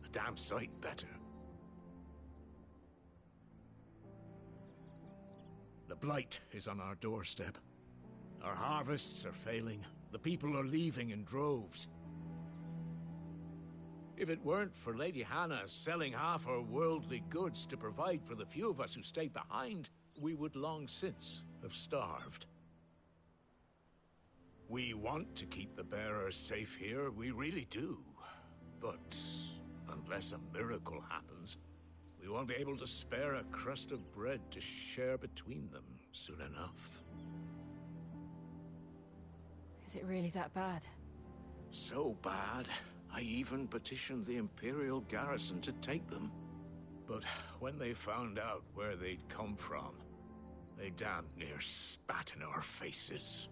A damn sight better. The blight is on our doorstep. Our harvests are failing. The people are leaving in droves. If it weren't for Lady Hannah selling half her worldly goods to provide for the few of us who stayed behind, we would long since have starved. We want to keep the bearers safe here, we really do. But unless a miracle happens, we won't be able to spare a crust of bread to share between them soon enough. Is it really that bad? So bad, I even petitioned the Imperial garrison to take them. But when they found out where they'd come from, they damn near spat in our faces.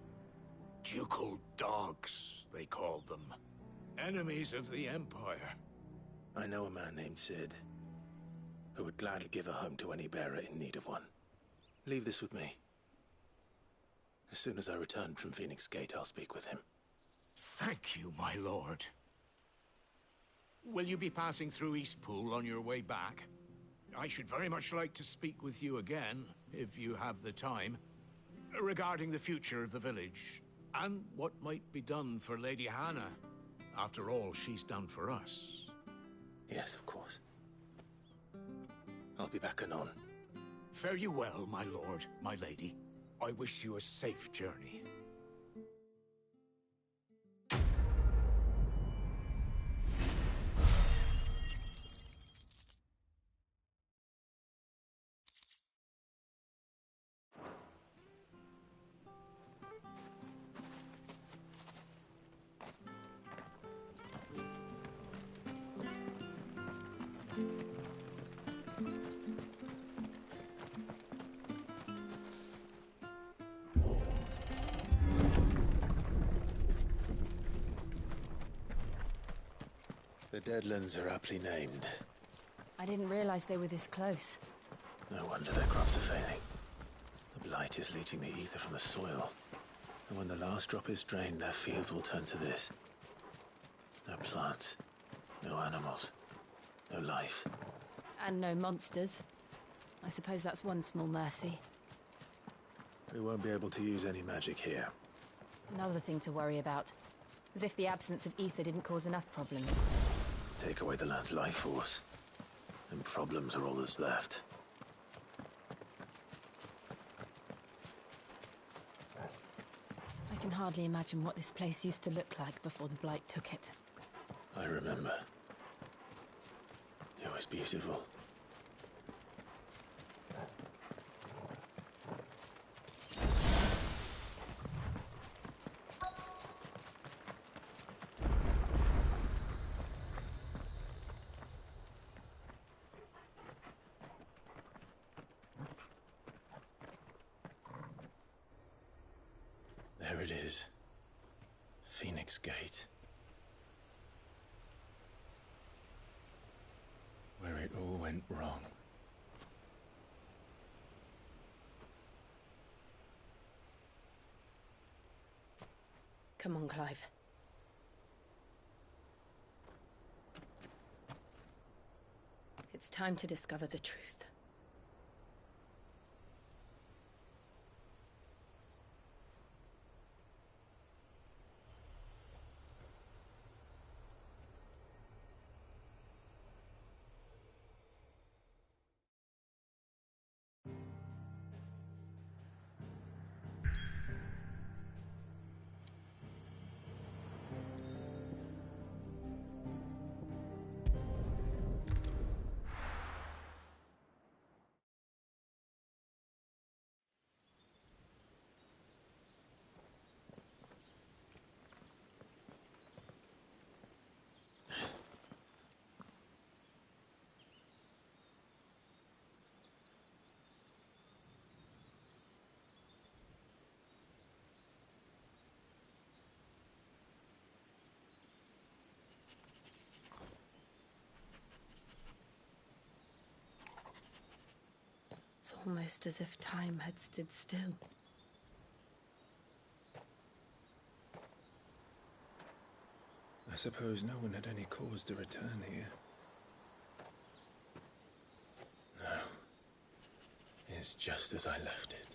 Ducal dogs, they called them. Enemies of the Empire. I know a man named Sid, who would gladly give a home to any bearer in need of one. Leave this with me. As soon as I return from Phoenix Gate, I'll speak with him. Thank you, my lord. Will you be passing through Eastpool on your way back? I should very much like to speak with you again, if you have the time, regarding the future of the village, and what might be done for Lady Hannah. After all she's done for us. Yes, of course. I'll be back anon. Fare you well, my lord, my lady. I wish you a safe journey. The Deadlands are aptly named. I didn't realize they were this close. No wonder their crops are failing. The blight is leaching the ether from the soil. And when the last drop is drained, their fields will turn to this. No plants, no animals, no life. And no monsters. I suppose that's one small mercy. We won't be able to use any magic here. Another thing to worry about. As if the absence of ether didn't cause enough problems. Take away the land's life force, and problems are all that's left. I can hardly imagine what this place used to look like before the Blight took it. I remember. It was beautiful. There it is. Phoenix Gate. Where it all went wrong. Come on, Clive. It's time to discover the truth. It's almost as if time had stood still. I suppose no one had any cause to return here. No. It's just as I left it.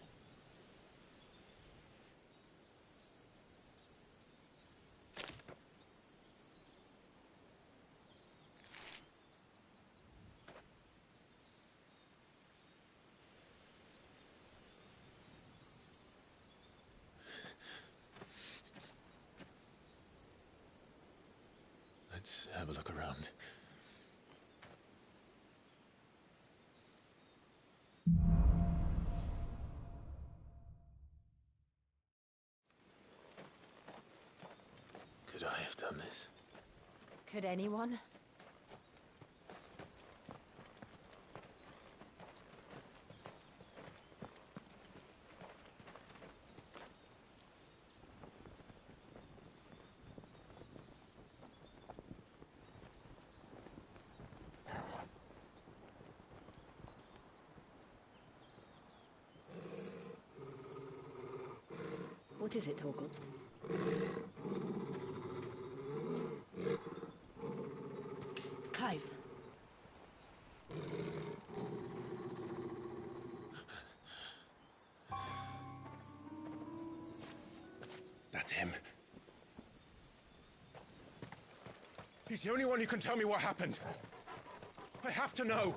Let's have a look around. Could I have done this? Could anyone? What is it, Torgal? Clive. That's him. He's the only one who can tell me what happened. I have to know.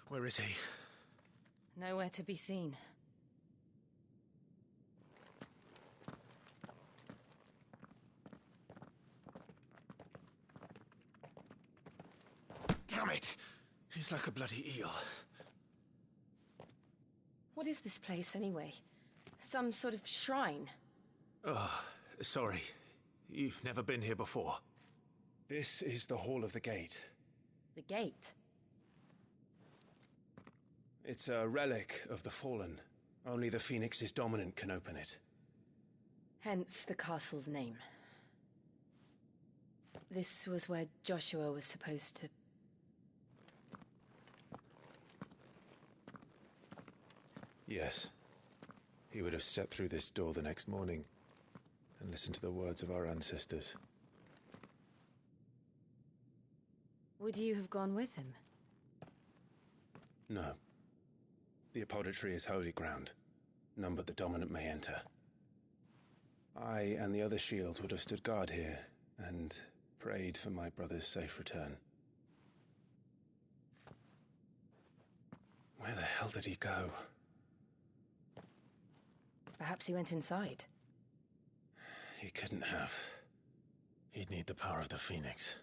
Where is he? Nowhere to be seen. Damn it! He's like a bloody eel. What is this place, anyway? Some sort of shrine? Oh, sorry. You've never been here before. This is the Hall of the Gate. The gate? It's a relic of the Fallen. Only the Phoenix's dominant can open it. Hence the castle's name. This was where Joshua was supposed to... Yes. He would have stepped through this door the next morning and listened to the words of our ancestors. Would you have gone with him? No. The apodatory is holy ground. None but the dominant may enter. I and the other shields would have stood guard here and prayed for my brother's safe return. Where the hell did he go? Perhaps he went inside. He couldn't have. He'd need the power of the Phoenix.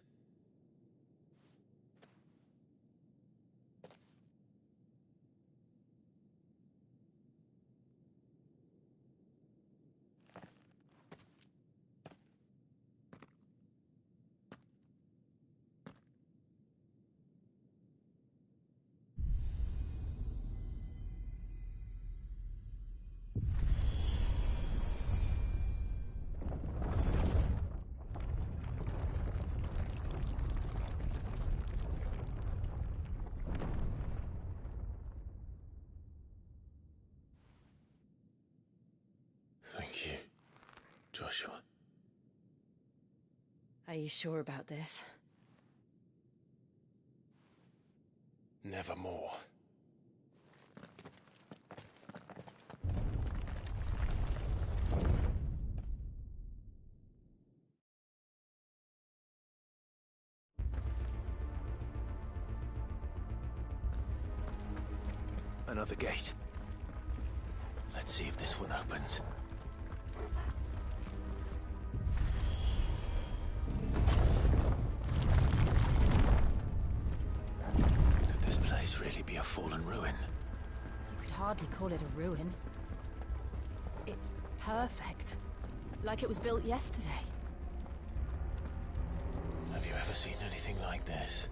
Thank you, Joshua. Are you sure about this? Nevermore. Another gate. Let's see if this one opens. Could this place really be a fallen ruin? You could hardly call it a ruin. It's perfect. Like it was built yesterday. Have you ever seen anything like this?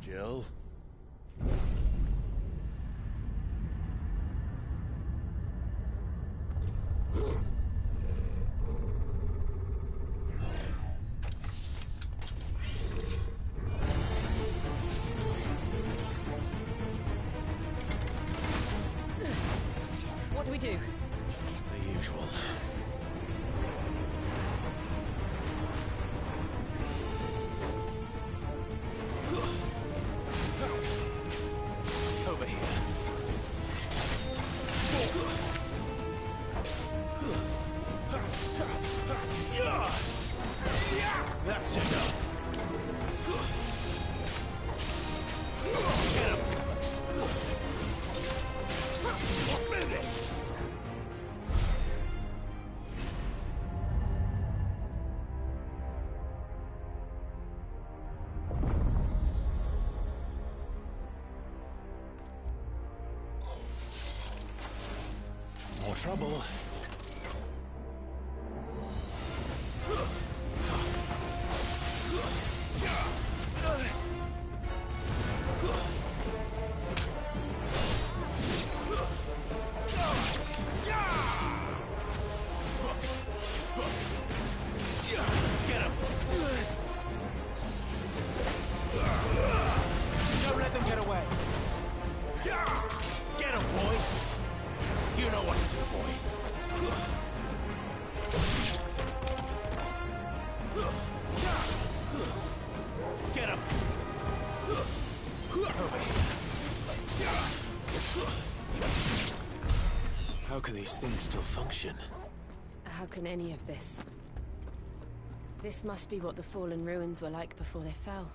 Jill? What do we do? The usual. Over here. That's enough. Get him. We're finished. More trouble. Get him. Don't let them get away. Get him, boy. You know what to do, boy. Get him. Over here. How can these things still function? How can any of this? This must be what the fallen ruins were like before they fell.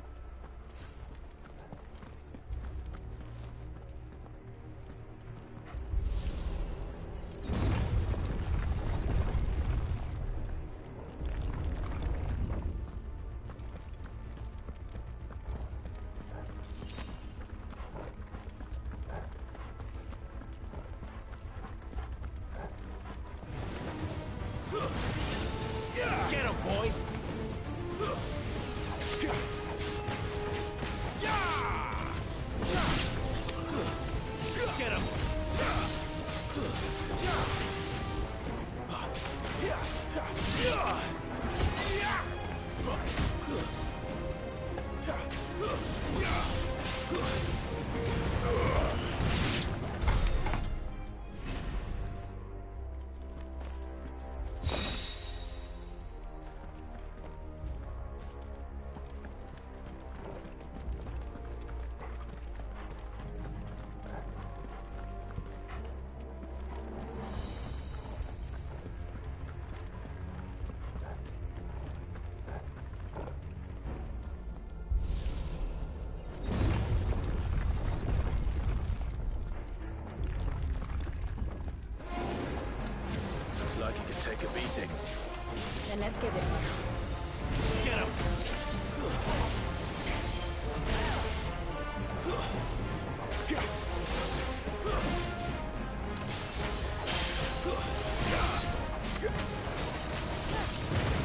Like he could take a beating. Then let's give it. Get him!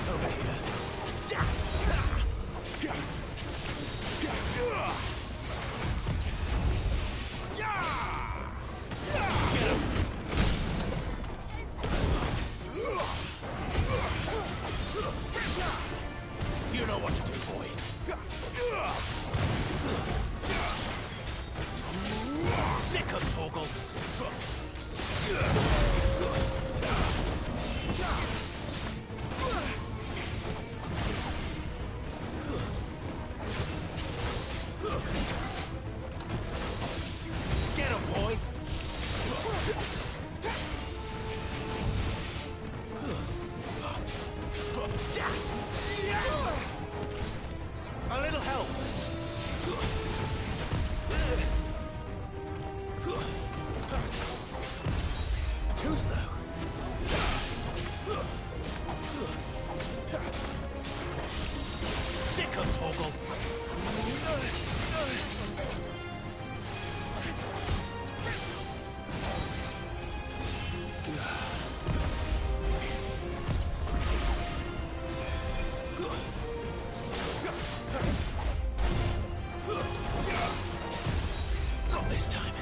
Over here. You know what to do, boy. Sick of Torgal. Get him, boy. A little help. Too slow. Sick of Torgal. Not this time.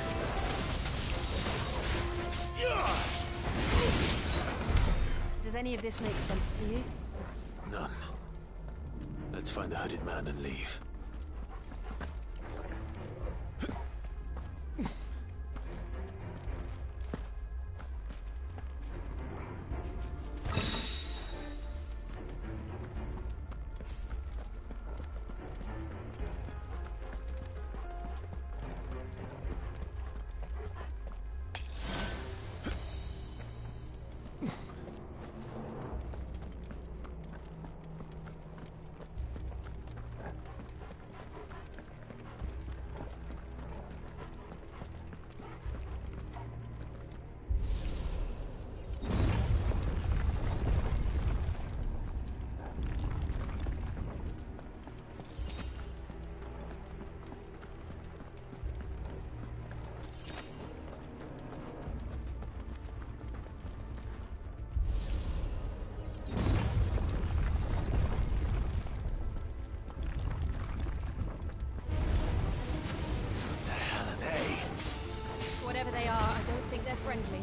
Does any of this make sense to you? None. Let's find the hooded man and leave. Whatever they are, I don't think they're friendly.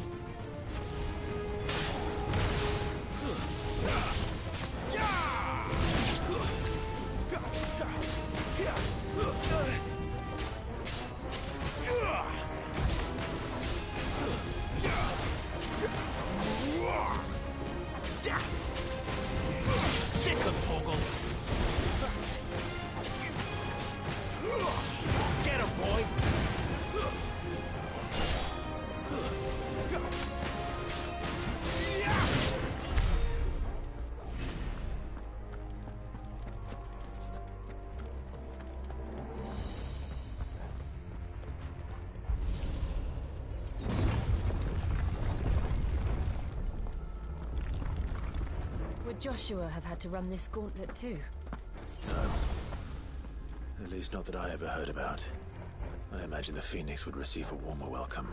Sick of Torgal. Get him, boy. Would Joshua have had to run this gauntlet too? No. At least not that I ever heard about. I imagine the Phoenix would receive a warmer welcome.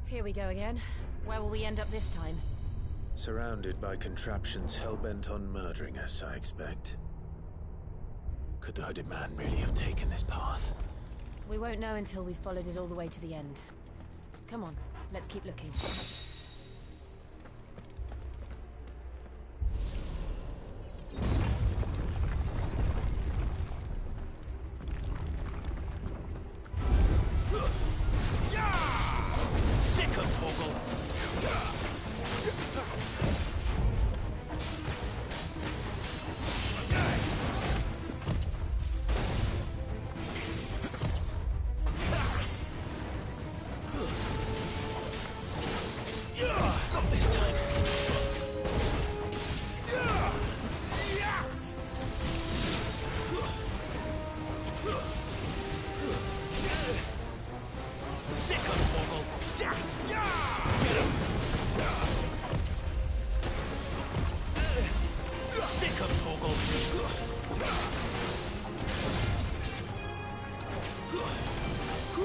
Here we go again. Where will we end up this time? Surrounded by contraptions hell-bent on murdering us, I expect. Could the hooded man really have taken this path? We won't know until we've followed it all the way to the end. Come on. Let's keep looking. Sick of Toggle! Not this time. Sick of Toggle! Get him! Sick of Toggle!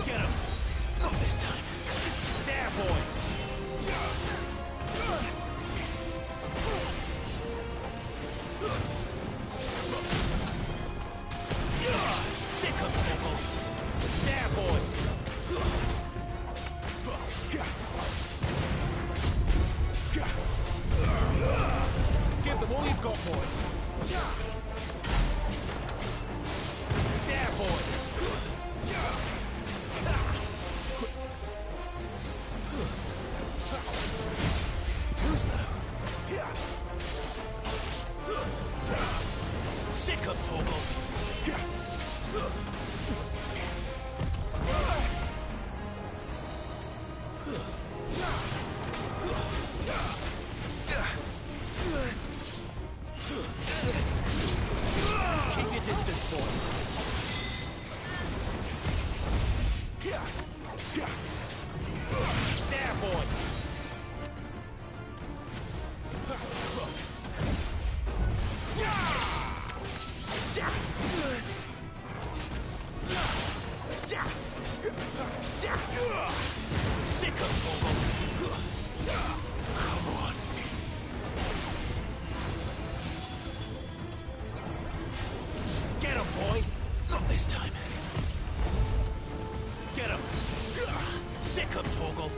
Get him! Not this time. There, boy! Sick of Toggle! There, boy! Give them all you've got, boy! There, boy! Too slow. Sick of Toggle! Keep your distance, boy. There, boy. Sick of Toggle. Come on. Get him, boy! Not this time. Get him! Sick of Toggle!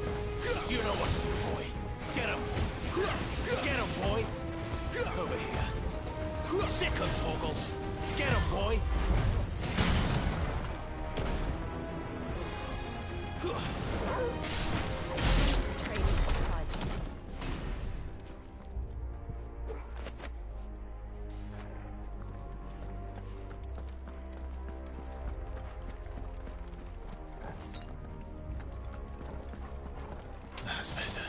You know what to do, boy. Get him! Get him, boy! Over here. Sick of Toggle! Get him, boy! That's better.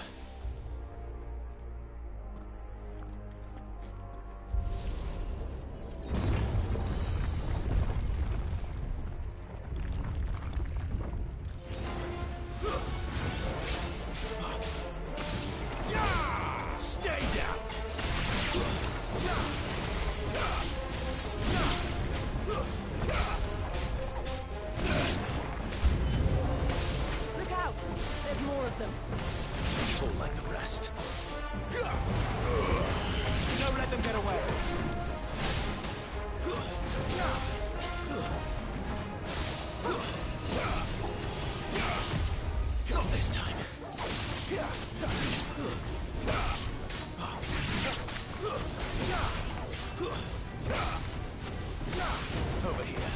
Stay down! Look out! There's more of them. Full like the rest. Don't let them get away. Not this time. Over here.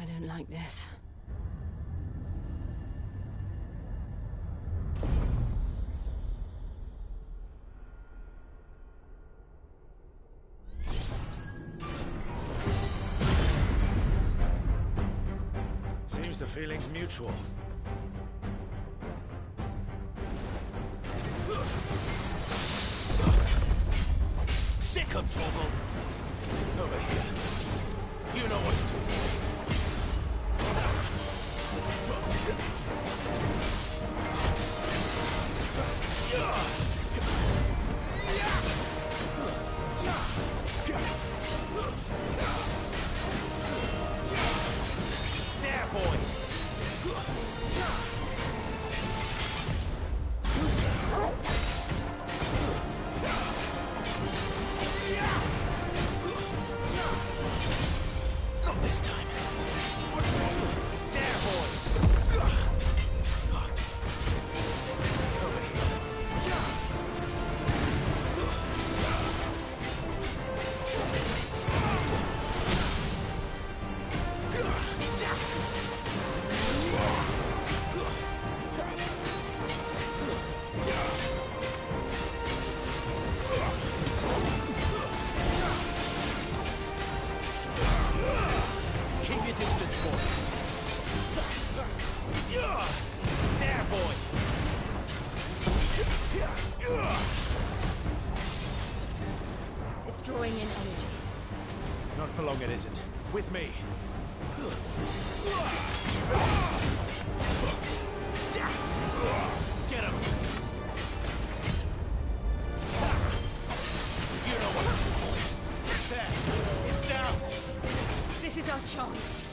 I don't like this. Feelings mutual. Sick 'em, Torgal! Over here. You know what to do. There, boy! Too slow. Not this time. There, boy! Over here. Keep your distance, boy. There, boy. It's drawing in energy. Not for long it isn't. With me. Get him! You know what to do, boy. There. It's down. This is our chance.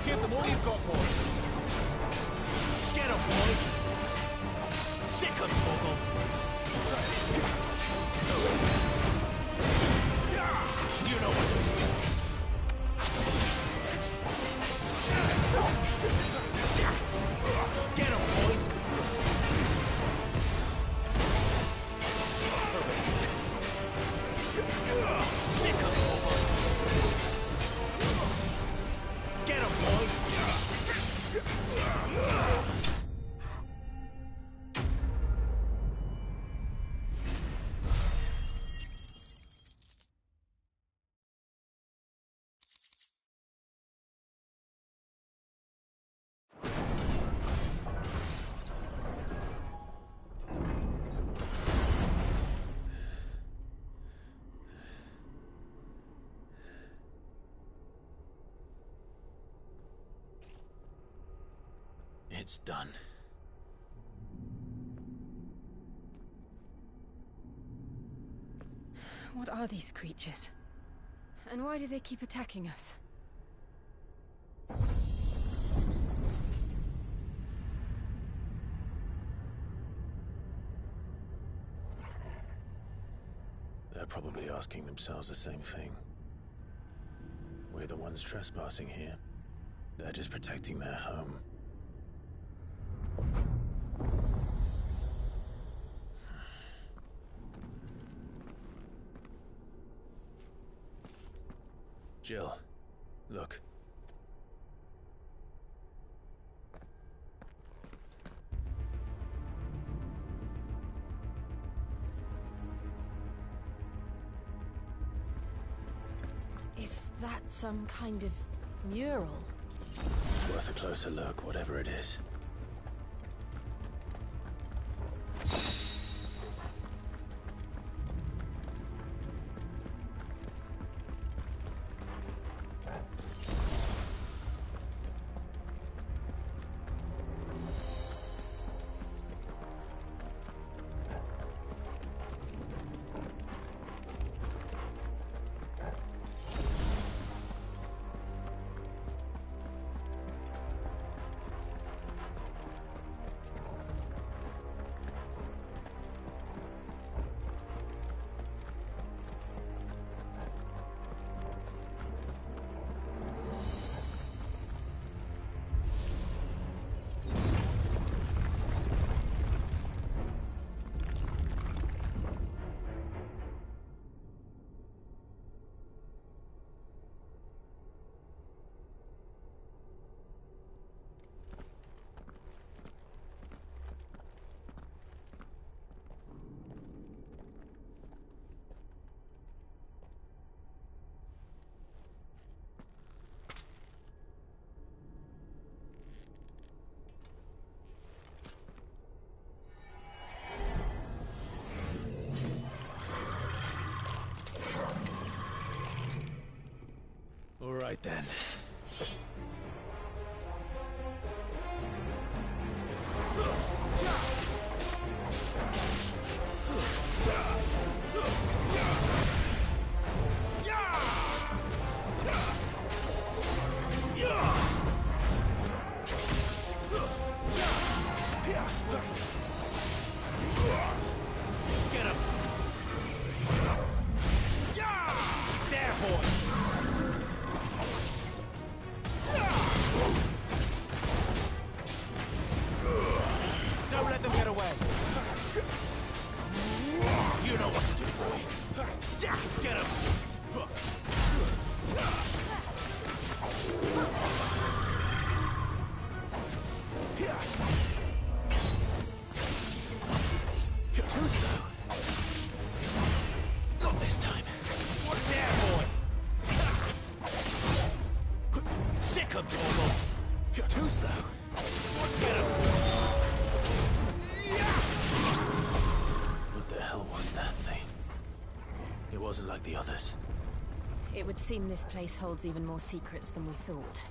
Give them all you've got, boy. Get him, boy. Sick 'em, Torgal. You know what to do. Get him, boy. Sick 'em, Torgal. Get him, boy. It's done. What are these creatures? And why do they keep attacking us? They're probably asking themselves the same thing. We're the ones trespassing here. They're just protecting their home. Jill, look. Is that some kind of mural? It's worth a closer look, whatever it is. right then. Get him! There, boy! Don't let them get away! You know what to do, boy! Get him! Too slow. Not this time. There, boy! Sick him, Torgal! Too slow. Get him! What the hell was that thing? It wasn't like the others. It would seem this place holds even more secrets than we thought.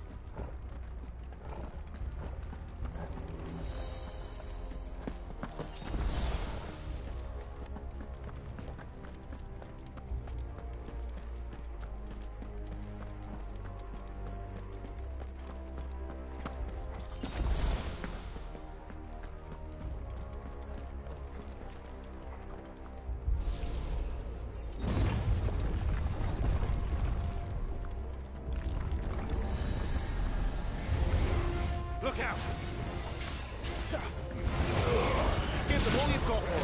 Look out! Give them all you've got, boy!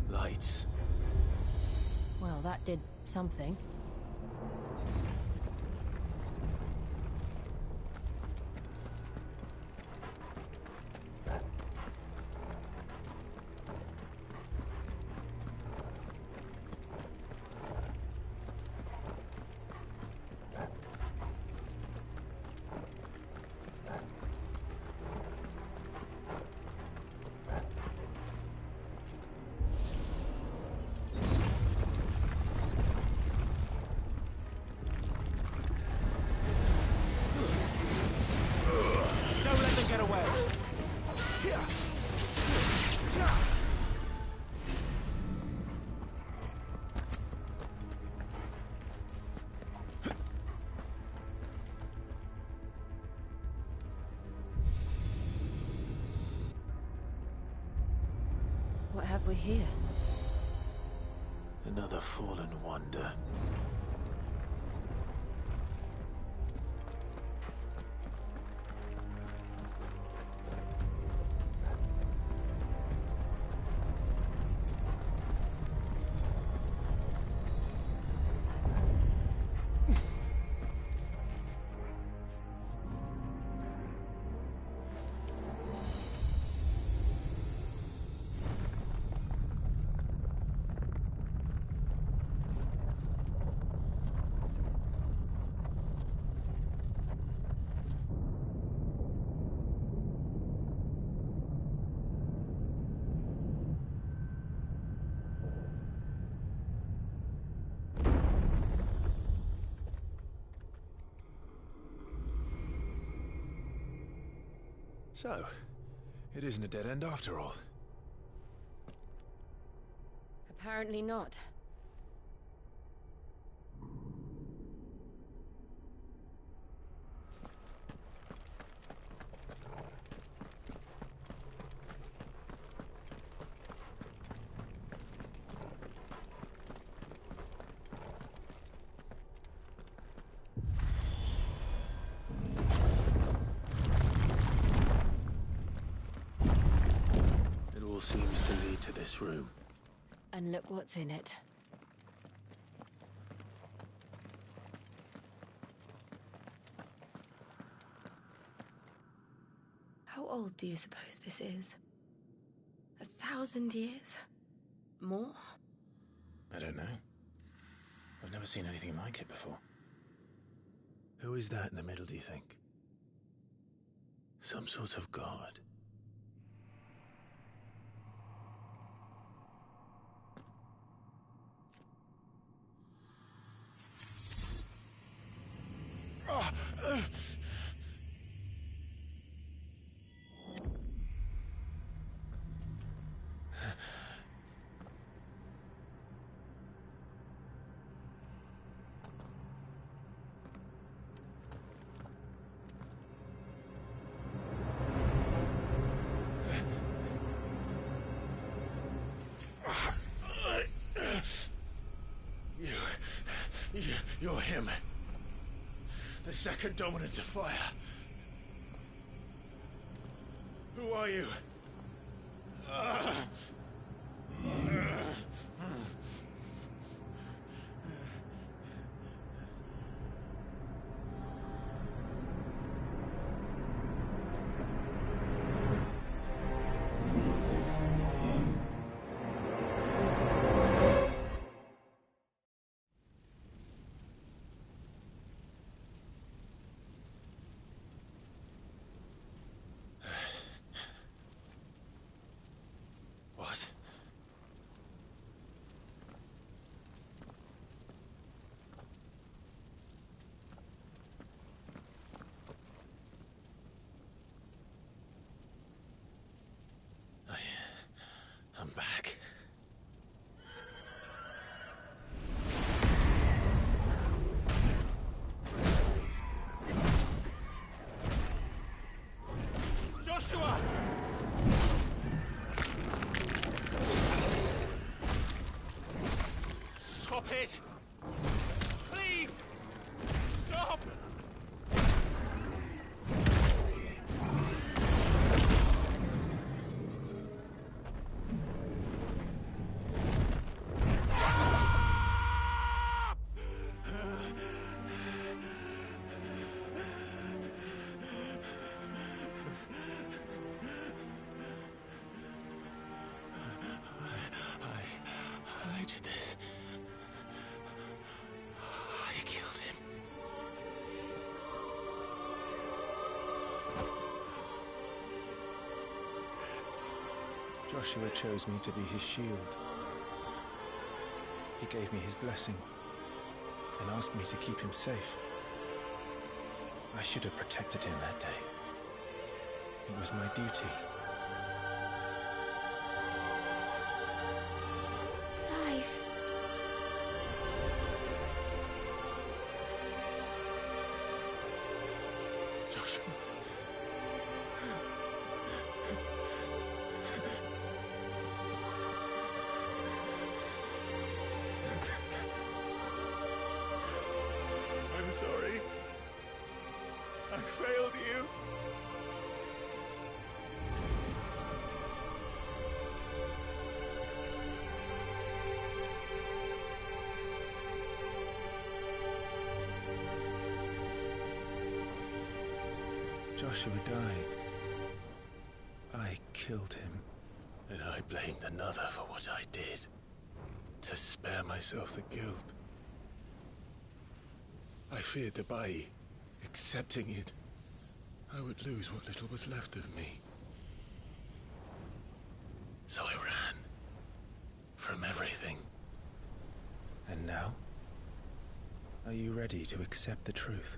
Lights. Well, that did something. Don't let them get away! What have we here? Another fallen wonder. So, it isn't a dead end after all. Apparently not. It all seems to lead to this room. And look what's in it. How old do you suppose this is? 1,000 years? More? I don't know. I've never seen anything like it before. Who is that in the middle, do you think? Some sort of god? You're him. The second dominant of fire. Who are you? What? I'm back. Joshua! Stop it! Please! Stop! I did this. I killed him. Joshua chose me to be his shield. He gave me his blessing and asked me to keep him safe. I should have protected him that day. It was my duty. Clive. Joshua. I'm sorry. I failed you. Joshua died. I killed him. And I blamed another for what I did. To spare myself the guilt. I feared that by accepting it, I would lose what little was left of me. So I ran. From everything. And now? Are you ready to accept the truth?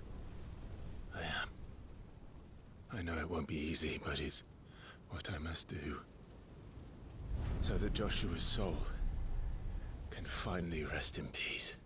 I am. I know it won't be easy, but it's what I must do. So that Joshua's soul can finally rest in peace.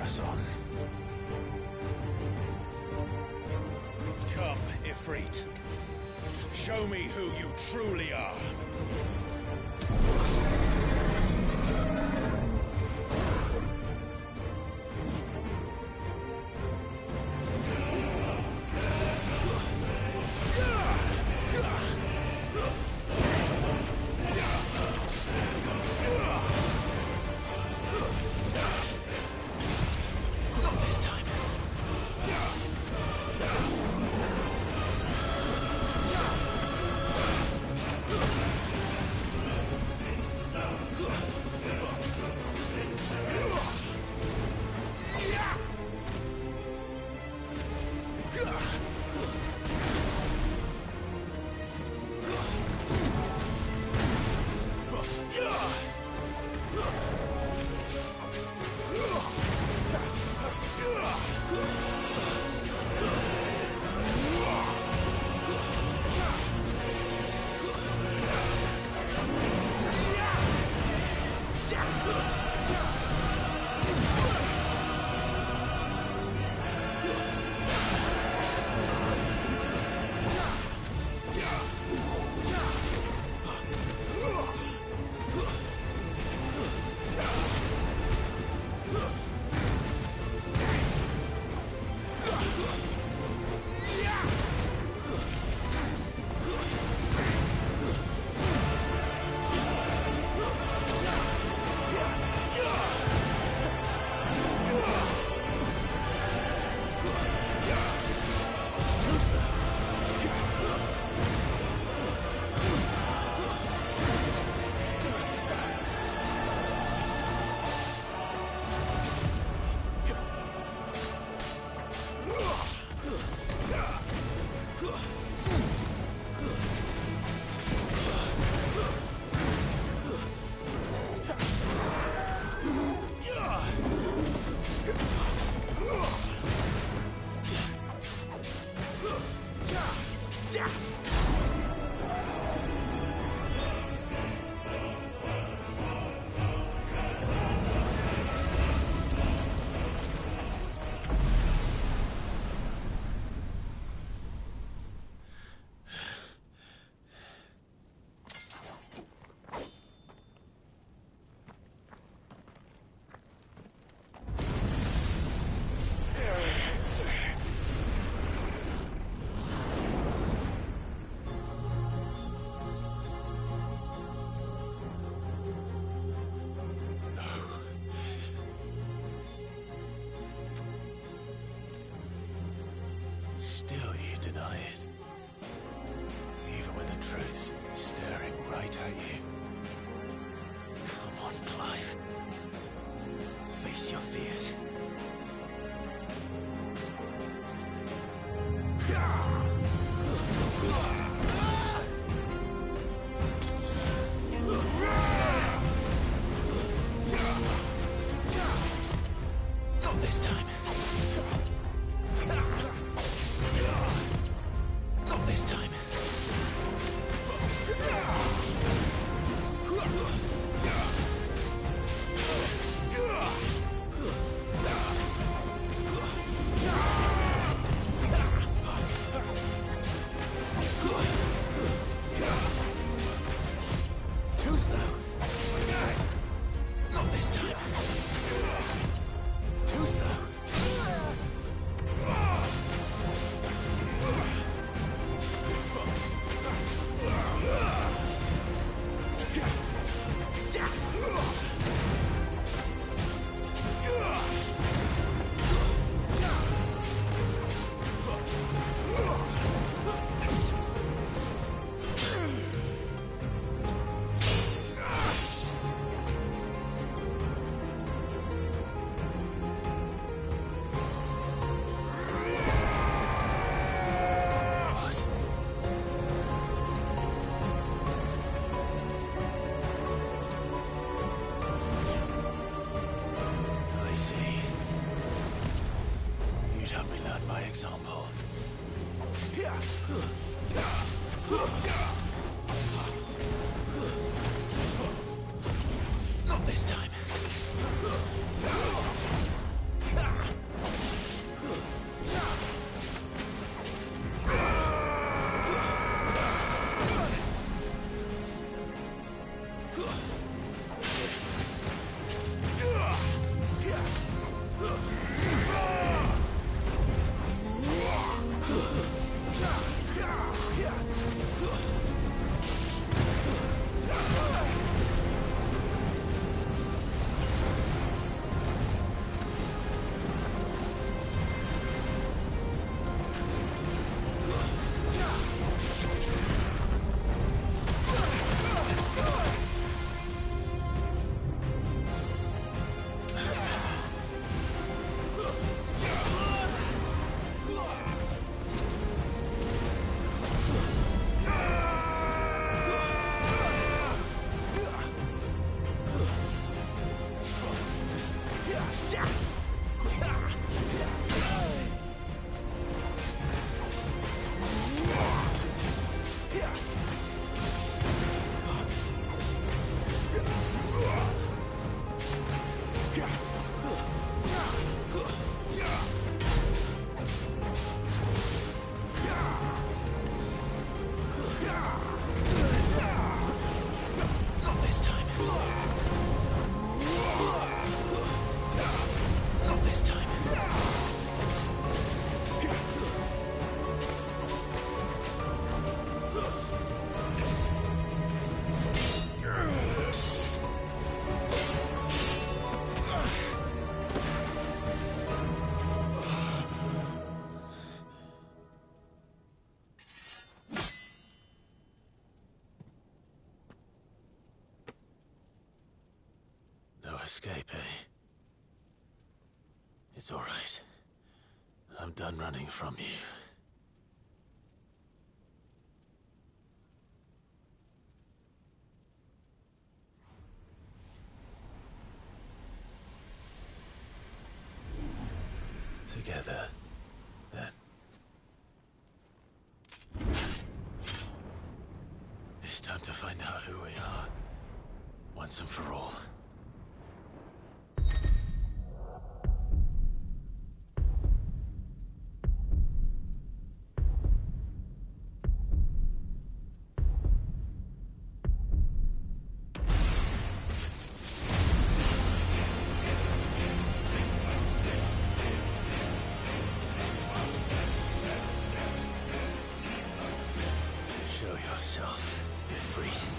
pass on. Come, Ifrit. Show me who you truly are. Not this time. Still you deny it. Even when the truth's staring right at you. Come on, Clive. Face your fears. Not this time. Not this time. Too slow. Not this time. Too slow. I see. You'd have me learn by example. Not this time. escape, eh? It's all right. I'm done running from you. Together, then. It's time to find out who we are, once and for all. Show yourself, Ifrit.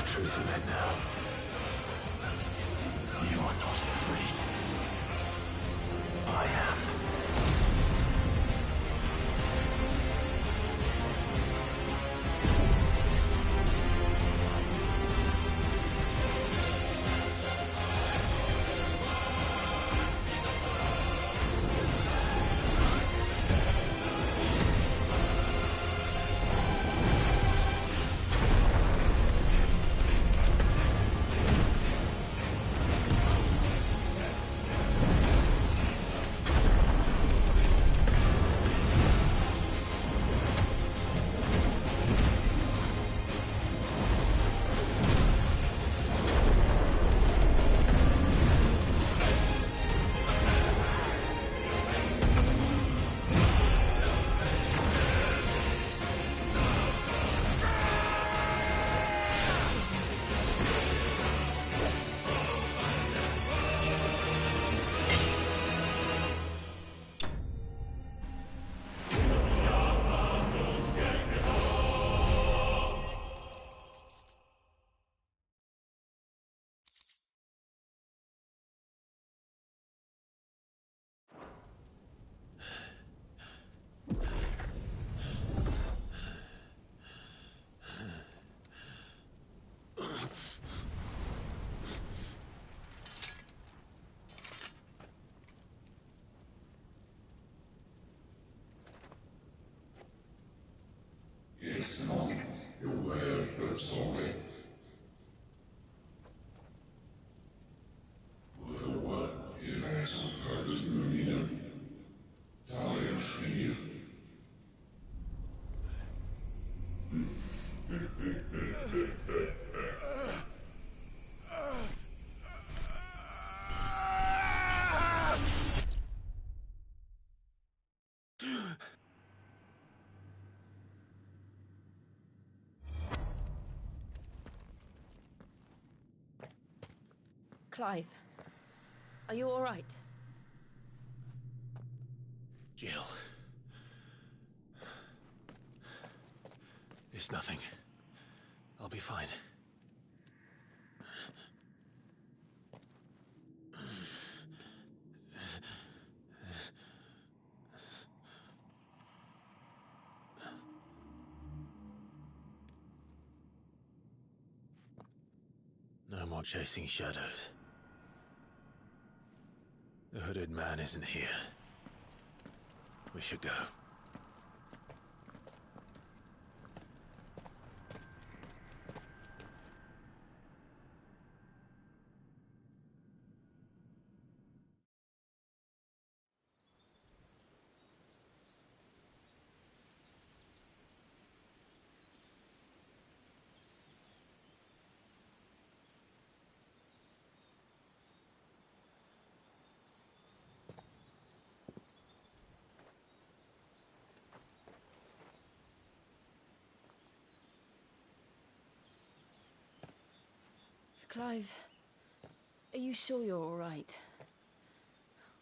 Truth of it now. You are not afraid. I am. Clive, are you all right? Jill. It's nothing. I'll be fine. No more chasing shadows. The hooded man isn't here. We should go. Clive, are you sure you're all right?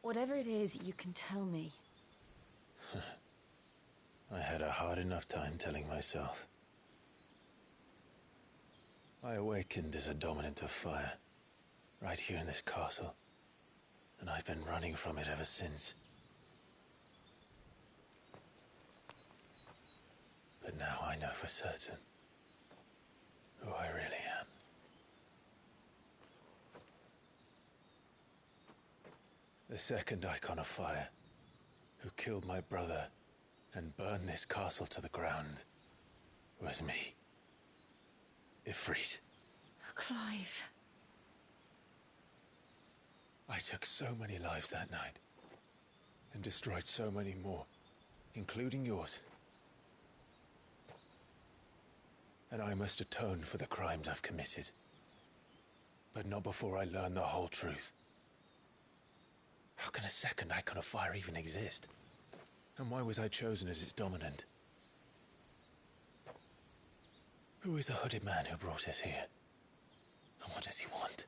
Whatever it is, you can tell me. I had a hard enough time telling myself. I awakened as a dominant of fire, right here in this castle, and I've been running from it ever since. But now I know for certain who I really am. The second icon of fire, who killed my brother and burned this castle to the ground, was me. Ifrit. Clive. I took so many lives that night, and destroyed so many more, including yours. And I must atone for the crimes I've committed. But not before I learn the whole truth. How can a second icon of fire even exist? And why was I chosen as its dominant? Who is the hooded man who brought us here? And what does he want?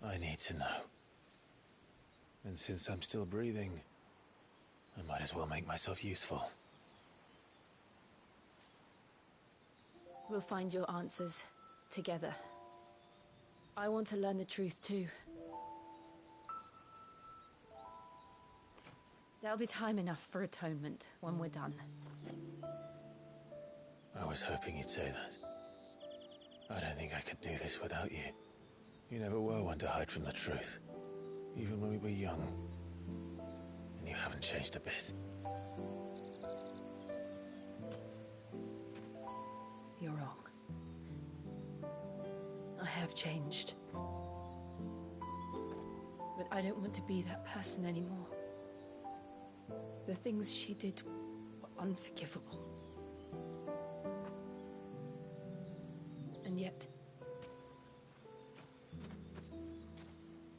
I need to know. And since I'm still breathing, I might as well make myself useful. We'll find your answers together. I want to learn the truth too. There'll be time enough for atonement when we're done. I was hoping you'd say that. I don't think I could do this without you. You never were one to hide from the truth, even when we were young. And you haven't changed a bit. You're wrong. I have changed. But I don't want to be that person anymore. The things she did were unforgivable. And yet,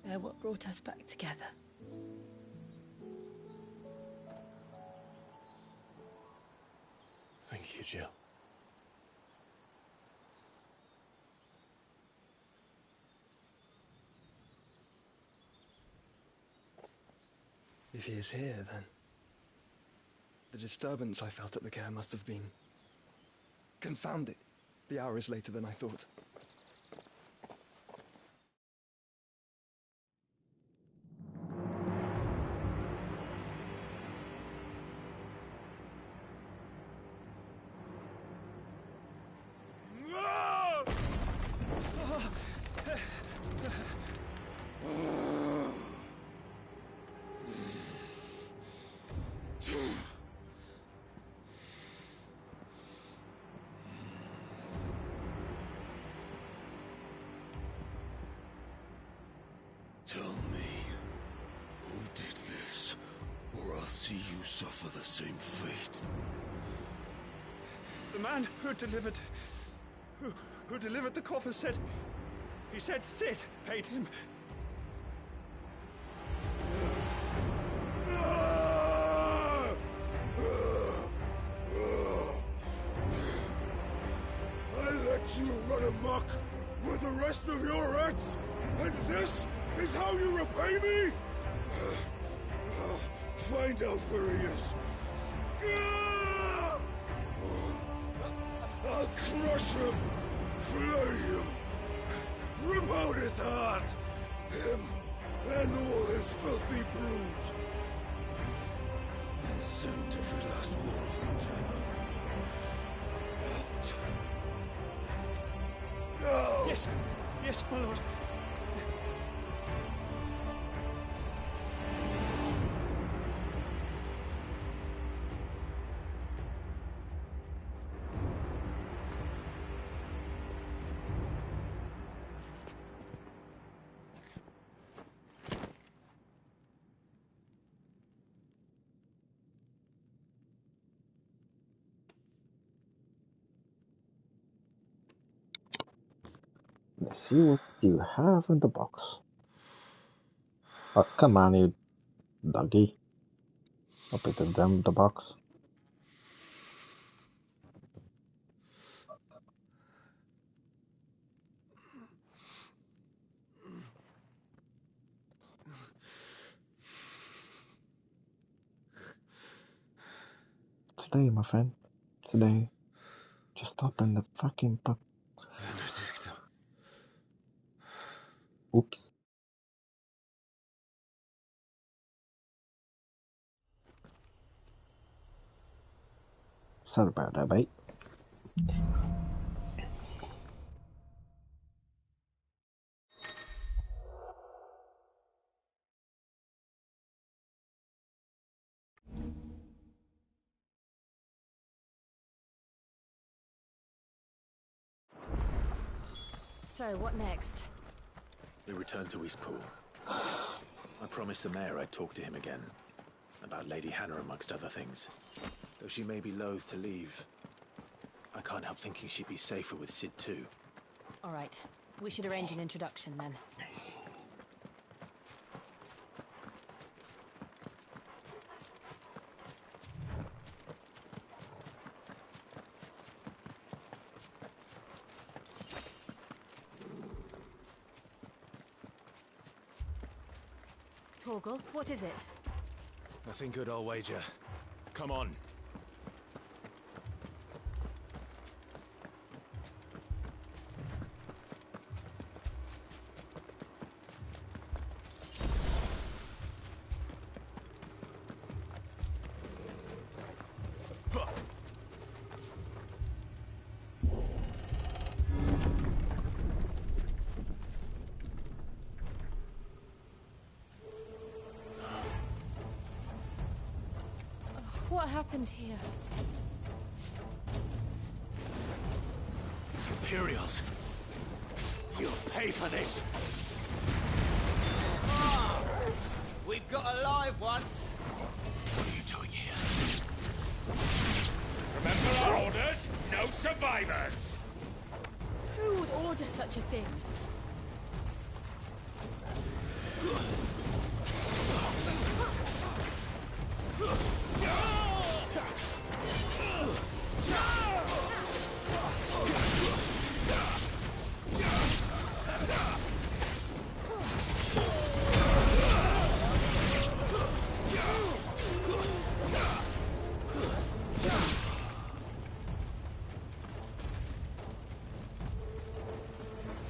they're what brought us back together. Thank you, Jill. If he is here, then the disturbance I felt at the care must have been confounded. The hour is later than I thought. Tell me, who did this, or I'll see you suffer the same fate. The man who delivered the coffer said... He said Sid paid him. lets you run amok with the rest of your rats, and this is how you repay me? Find out where he is. I'll crush him, flay him, rip out his heart, him and all his filthy brood, and send every last one of them out. No! Yes, yes, my lord. Let's see what you have in the box. Oh, come on, you doggy. Open the box. Today, my friend. Today. Just open the fucking box. Oops. Sorry about that, mate. So, what next? We return to Eastpool. I promised the mayor I'd talk to him again. About Lady Hannah, amongst other things. Though she may be loath to leave, I can't help thinking she'd be safer with Sid too. All right. We should arrange an introduction then. Torgal, what is it? Nothing good, I'll wager. Come on. What happened here? Imperials! You'll pay for this! We've got a live one! What are you doing here? Remember our orders? No survivors! Who would order such a thing?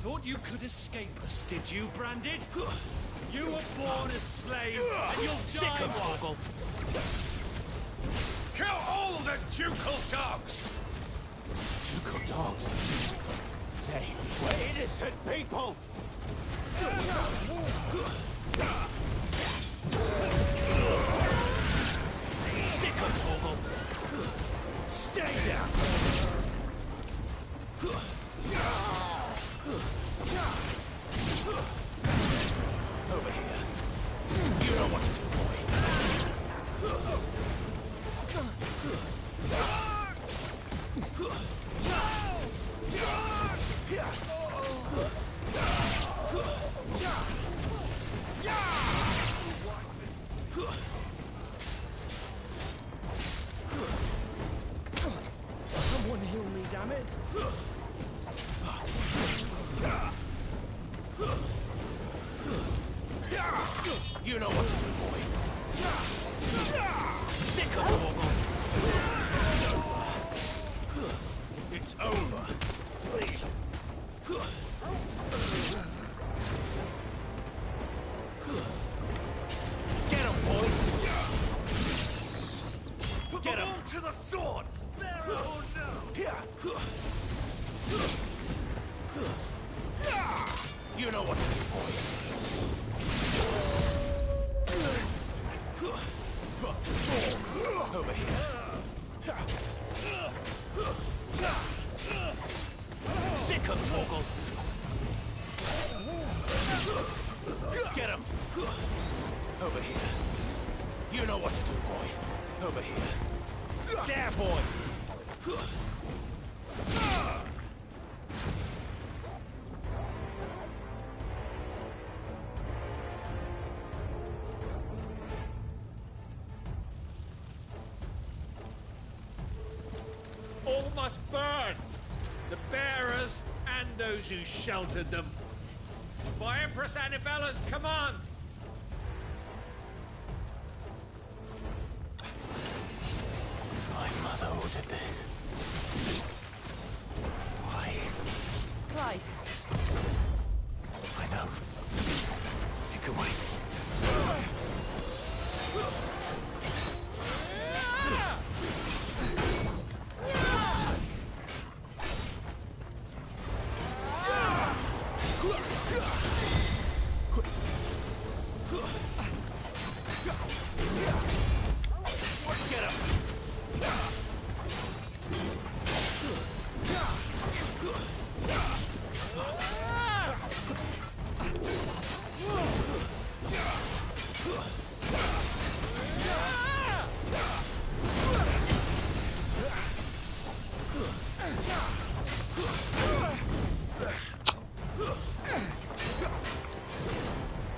Thought you could escape us, did you, Branded? You were born a slave, and you'll die one! Kill all the ducal dogs! Ducal dogs? They were innocent people! Sick of Torgal! Stay down! Over here. You know what to do, boy. Someone heal me, damn it! You know what to do, boy. Sick of Torgal. It's over. Get him, boy. Get him. To the sword. Oh no. Here. You know what to do, boy. Over here. Sick of Torgal. Get him. Over here. You know what to do, boy. Over here. There, boy. All must burn! The bearers and those who sheltered them. By Empress Annabella's command! My mother ordered this. Why? Clive. I know. You can wait.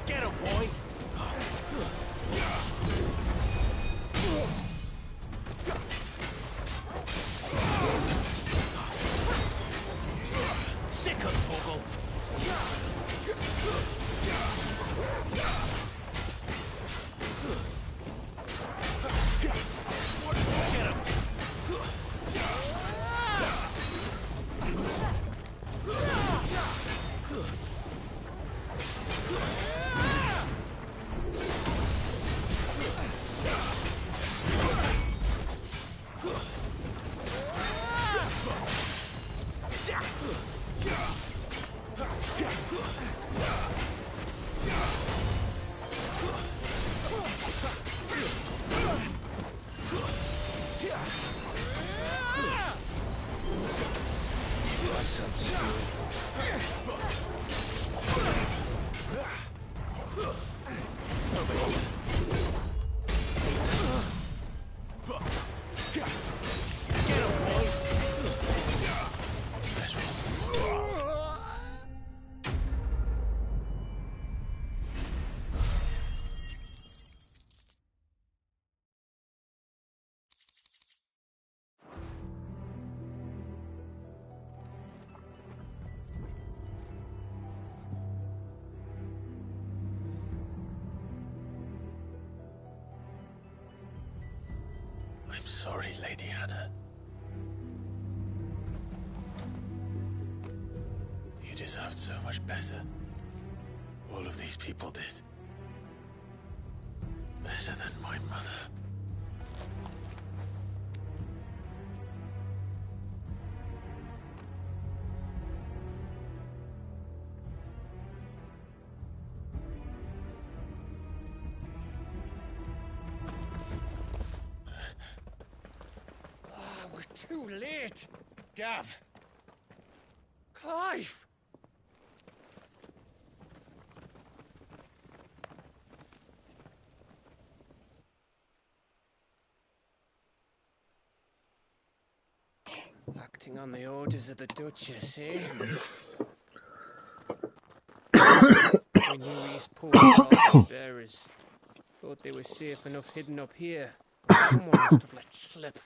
Get him, boy. Sick of Torgal. Get him. I'm sorry, Lady Hannah. You deserved so much better. All of these people did. Better than my mother. We're too late. Gav. Clive. Acting on the orders of the Duchess, eh? We knew East Port was bearers. Thought they were safe enough hidden up here. But someone must have let slip.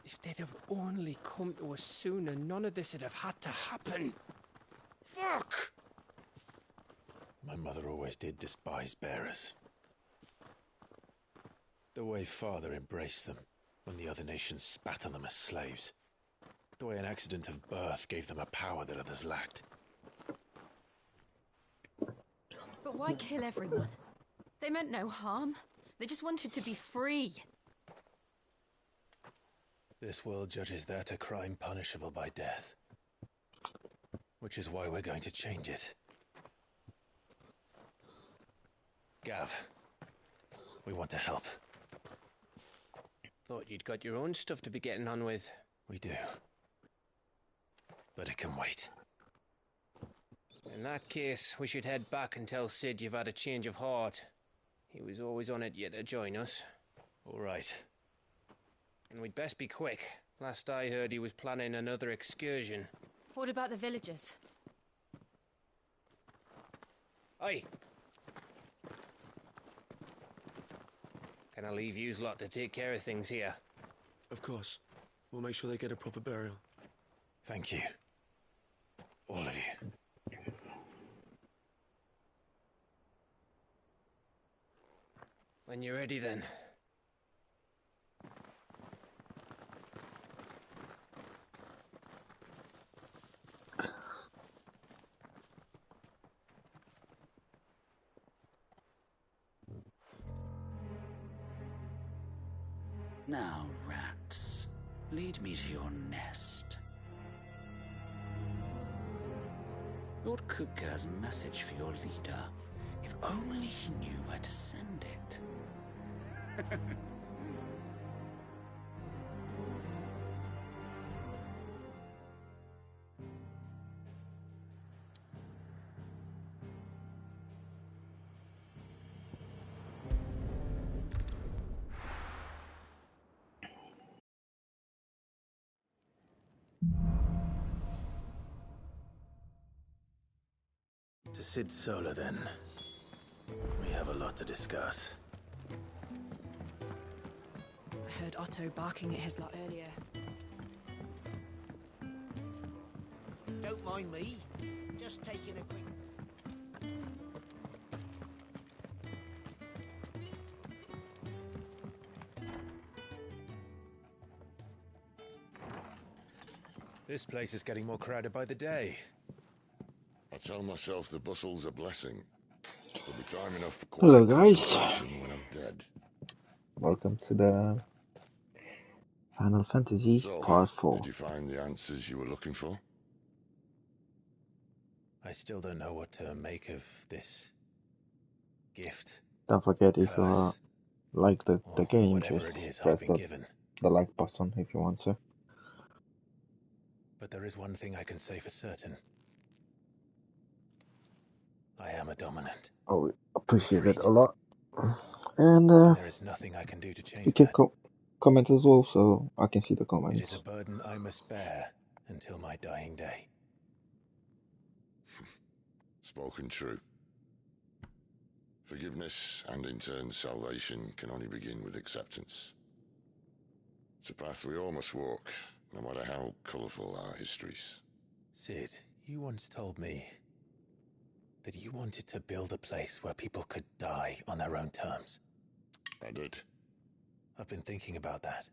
If they'd have only come to us sooner, none of this would have had to happen. Fuck! My mother always did despise bearers. The way Father embraced them when the other nations spat on them as slaves. The way an accident of birth gave them a power that others lacked. But why kill everyone? They meant no harm. They just wanted to be free. This world judges that a crime punishable by death. Which is why we're going to change it. Gav, we want to help. Thought you'd got your own stuff to be getting on with. We do. But it can wait. In that case, we should head back and tell Sid you've had a change of heart. He was always on it yet to join us. All right. And we'd best be quick. Last I heard, he was planning another excursion. What about the villagers? Aye. Can I leave yous lot to take care of things here? Of course. We'll make sure they get a proper burial. Thank you. All of you. When you're ready, then. Now, rats, lead me to your nest. Lord Kupka has a message for your leader. If only he knew where to send it. To Sid Solar, then. We have a lot to discuss. I heard Otto barking at his lot earlier. Don't mind me. Just taking a quick... This place is getting more crowded by the day. I tell myself the bustle's a blessing. There'll be time enough for Hello, quiet guys. contemplation when I'm dead. Welcome to the Final Fantasy So, Part 4. did you find the answers you were looking for? I still don't know what to make of this gift. Don't forget, if you curse, like the game, whatever just it is I've press been given. the like button if you want to. But there is one thing I can say for certain. I am a dominant. Oh, appreciate it a lot. And There is nothing I can do to change you can that. comment as well, so I can see the It comments. is a burden I must bear until my dying day. Spoken true. Forgiveness and in turn salvation can only begin with acceptance. It's a path we all must walk, no matter how colourful our histories. Sid, you once told me that you wanted to build a place where people could die on their own terms. I did. I've been thinking about that.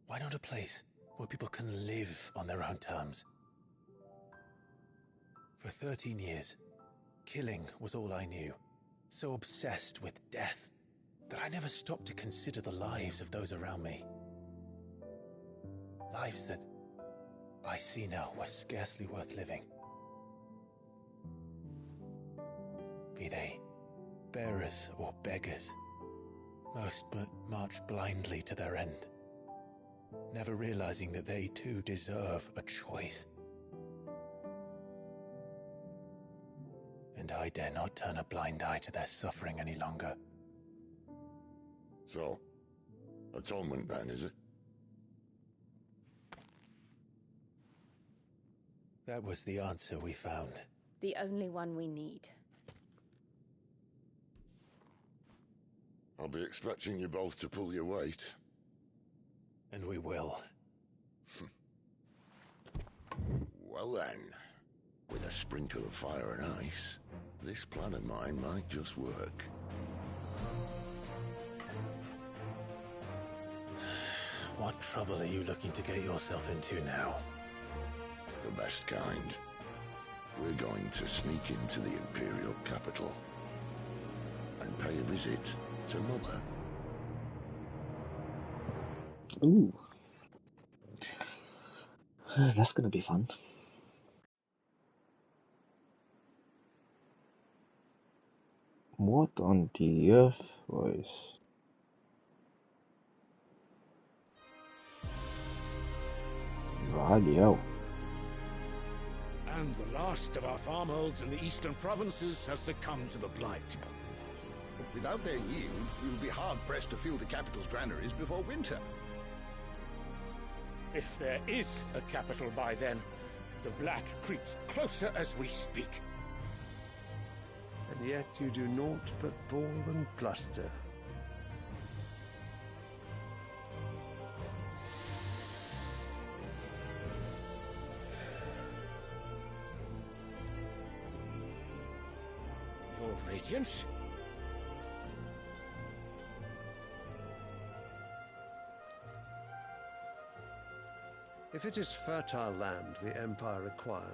Why not a place where people can live on their own terms? For 13 years, killing was all I knew. So obsessed with death that I never stopped to consider the lives of those around me. Lives that I see now were scarcely worth living. Be they bearers or beggars, most march blindly to their end, never realizing that they too deserve a choice. And I dare not turn a blind eye to their suffering any longer. So, atonement then, is it? That was the answer we found. The only one we need. I'll be expecting you both to pull your weight. And we will. Well then, with a sprinkle of fire and ice, This plan of mine might just work. What trouble are you looking to get yourself into now? The best kind. We're going to sneak into the Imperial capital and pay a visit to Mother. Ooh. That's gonna be fun. What on the earth was... Radio. And the last of our farmholds in the eastern provinces has succumbed to the blight. Without their yield, we will be hard-pressed to fill the capital's granaries before winter. If there is a capital by then, the black creeps closer as we speak. And yet you do naught but bawl and bluster. Your Radiance? If it is fertile land the Empire requires,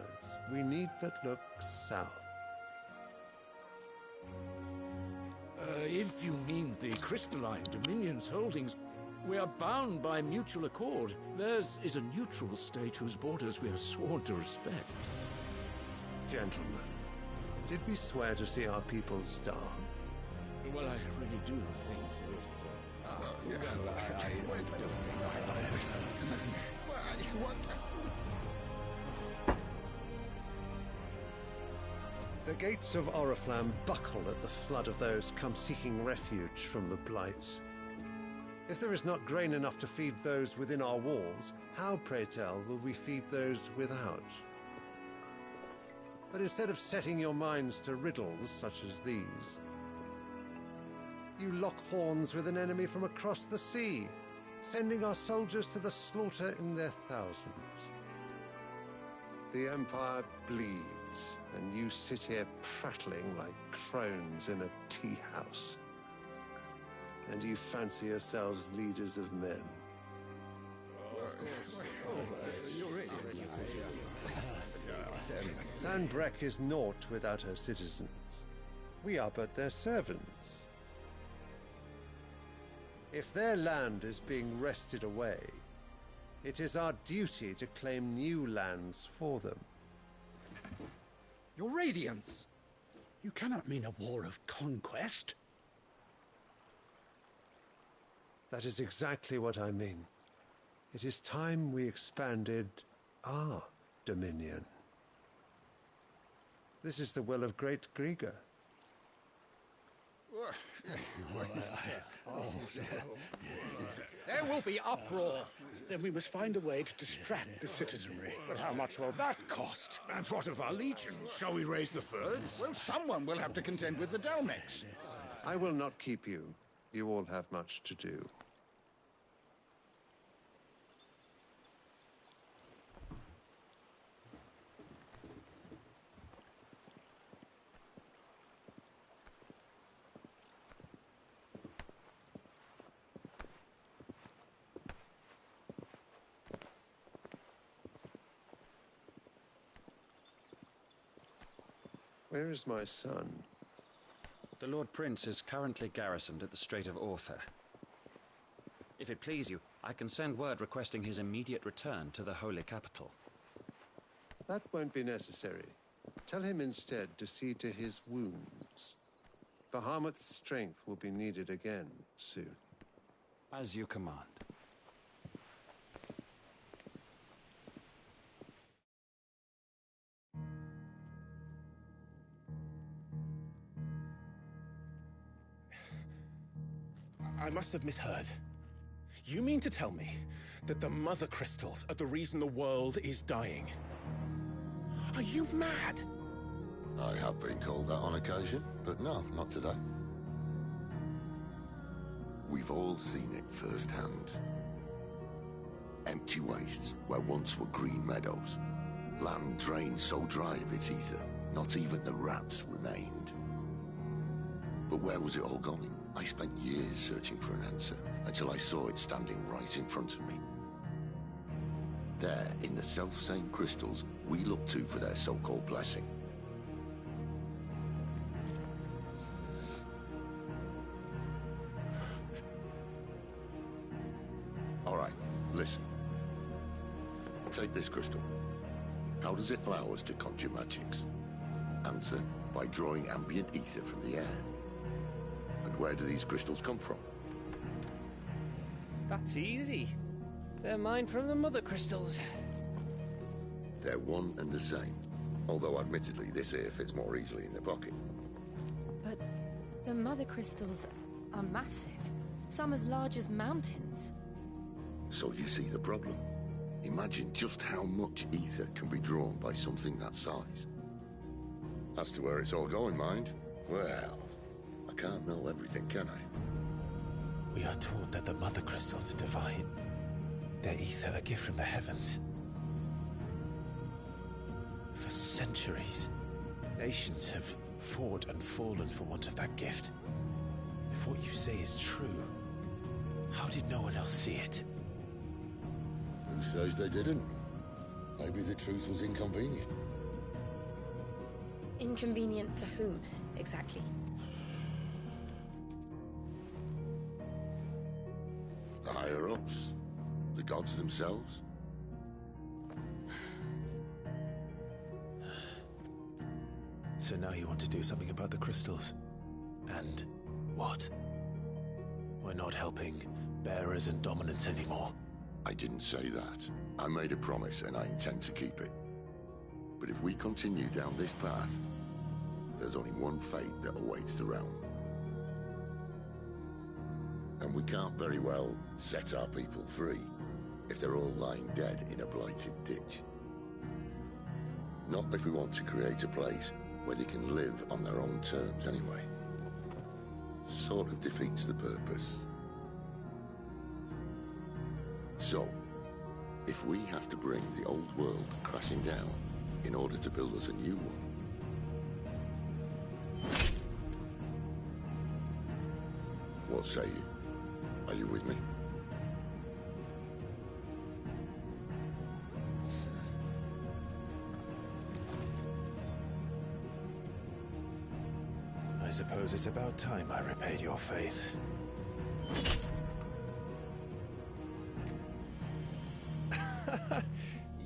we need but look south. If you mean the crystalline Dominion's holdings, we are bound by mutual accord. Theirs is a neutral state whose borders we are sworn to respect. Gentlemen, did we swear to see our people starve? Well, I really do think The gates of Oriflamme buckle at the flood of those come seeking refuge from the blight. If there is not grain enough to feed those within our walls, how, pray tell, will we feed those without? But instead of setting your minds to riddles such as these, you lock horns with an enemy from across the sea, sending our soldiers to the slaughter in their thousands. The Empire bleeds, and you sit here prattling like crones in a tea house. And you fancy yourselves leaders of men. Sandbreck is naught without her citizens. We are but their servants. If their land is being wrested away, it is our duty to claim new lands for them. Your Radiance! You cannot mean a war of conquest. That is exactly what I mean. It is time we expanded our dominion. This is the will of great Grieger. There will be uproar. Then we must find a way to distract the citizenry. But how much will that cost? And what of our legions? Shall we raise the furs? Well, someone will have to contend with the Dalmex. I will not keep you. You all have much to do. Where is my son? The Lord Prince is currently garrisoned at the Strait of Arthur. If it please you, I can send word requesting his immediate return to the Holy Capital. That won't be necessary. Tell him instead to see to his wounds. Bahamut's strength will be needed again soon. As you command. I must have misheard. You mean to tell me that the Mother Crystals are the reason the world is dying? Are you mad? I have been called that on occasion, but no, not today. We've all seen it firsthand. Empty wastes where once were green meadows. Land drained so dry of its ether, not even the rats remained. But where was it all going? I spent years searching for an answer, until I saw it standing right in front of me. There, in the self-same crystals we look to for their so-called blessing. All right, listen. Take this crystal. How does it allow us to conjure magics? Answer, by drawing ambient ether from the air. And where do these crystals come from? That's easy. They're mine from the mother crystals. They're one and the same. Although admittedly this here fits more easily in the pocket. But the mother crystals are massive. Some as large as mountains. So you see the problem. Imagine just how much ether can be drawn by something that size. As to where it's all going, mind, well, I can't know everything, can I? We are taught that the mother crystals are divine. Their ether a gift from the heavens. For centuries, nations have fought and fallen for want of that gift. If what you say is true, how did no one else see it? Who says they didn't? Maybe the truth was inconvenient. Inconvenient to whom, exactly? The higher-ups? The gods themselves? So now you want to do something about the crystals? And what? We're not helping bearers and dominants anymore. I didn't say that. I made a promise and I intend to keep it. But if we continue down this path, there's only one fate that awaits the realm. And we can't very well set our people free if they're all lying dead in a blighted ditch. Not if we want to create a place where they can live on their own terms anyway. Sort of defeats the purpose. So, if we have to bring the old world crashing down in order to build us a new one, what say you? Are you with me? I suppose it's about time I repaid your faith.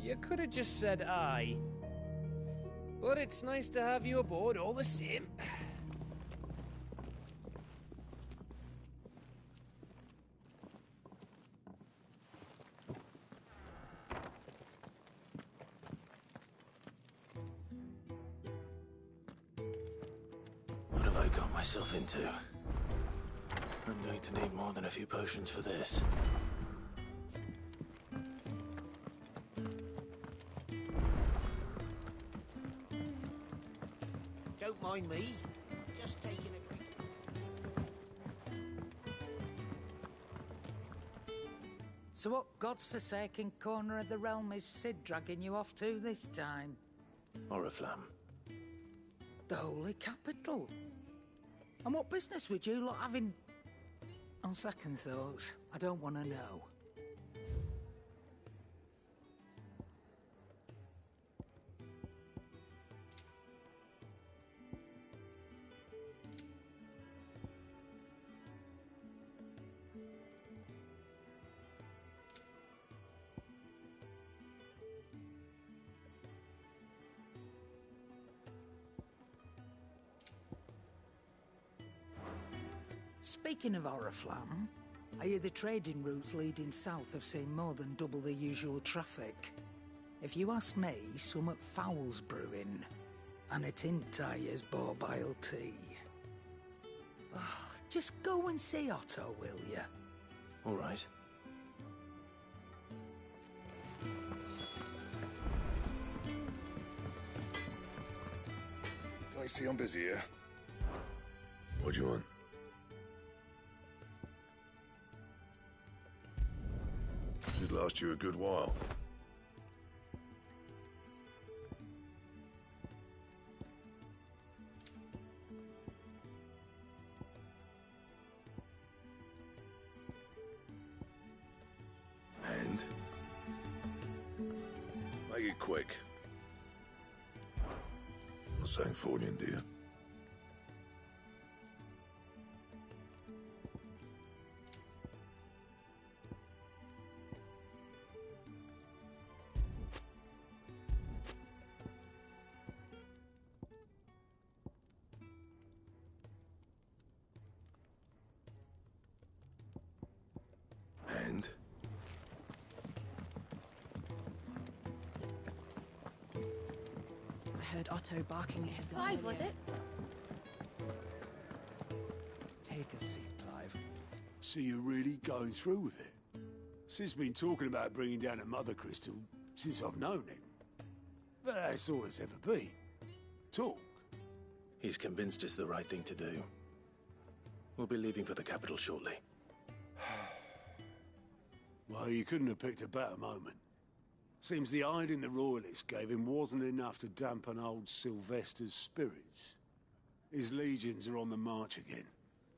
You could have just said aye. But it's nice to have you aboard all the same. What have I got myself into? I'm going to need more than a few potions for this. Don't mind me. Just taking a quick... So what God's forsaken corner of the realm is Sid dragging you off to this time? Oriflamme. The Holy Capital. And what business would you lot have in... On second thoughts, I don't want to know. Speaking of Oriflamme, I hear the trading routes leading south have seen more than double the usual traffic. If you ask me, summat foul's brewing, and it ain't Tyre's borbile tea. Oh, just go and see Otto, will you? All right. I see I'm busy here. What do you want? Should last you a good while. Make it quick. No Sanktfordian, do you? And? I heard Otto barking at his Clive, was it? Take a seat, Clive. So you're really going through with it? Sid's been talking about bringing down a mother crystal since I've known him. But that's all it's ever been. Talk. He's convinced it's the right thing to do. We'll be leaving for the capital shortly. Well, you couldn't have picked a better moment. Seems the hiding the Royalists gave him wasn't enough to dampen old Sylvester's spirits. His legions are on the march again.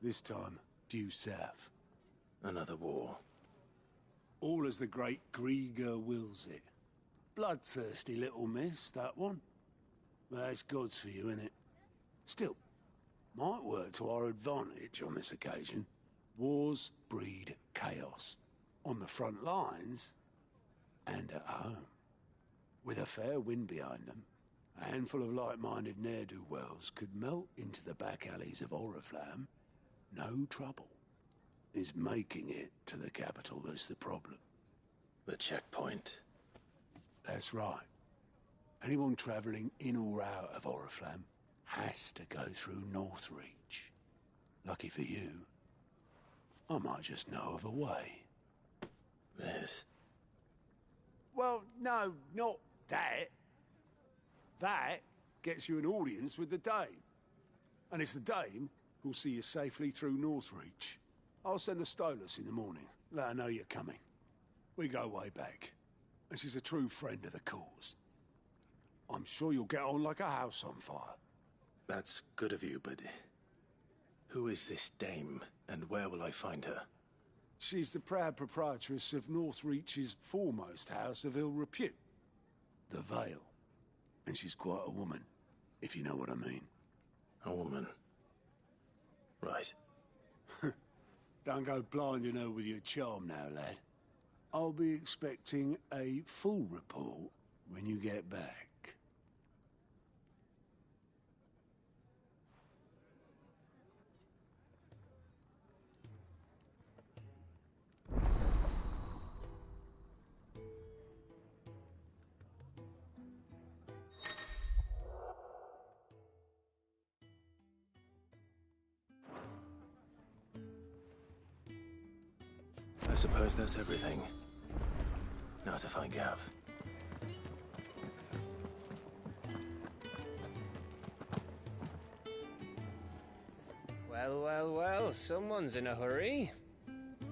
This time, due south. Another war. All as the great Grieger wills it. Bloodthirsty little miss, that one. But that's God's for you, innit? Still, might work to our advantage on this occasion. Wars breed chaos. On the front lines, and at home. With a fair wind behind them, a handful of like-minded ne'er-do-wells could melt into the back alleys of Oriflamme. No trouble. It's making it to the capital that's the problem. The checkpoint. That's right. Anyone travelling in or out of Oriflamme has to go through Northreach. Lucky for you, I might just know of a way. This? Well, no, not that. That gets you an audience with the Dame. And it's the Dame who'll see you safely through Northreach. I'll send a Stolas in the morning. Let her know you're coming. We go way back. And she's a true friend of the cause. I'm sure you'll get on like a house on fire. That's good of you, but... who is this Dame, and where will I find her? She's the proud proprietress of Northreach's foremost house of ill repute, the Vale. And she's quite a woman, if you know what I mean. A woman? Right. Don't go blinding her with your charm now, lad. I'll be expecting a full report when you get back. I suppose that's everything. Now to find Gav. Well, well, well, someone's in a hurry.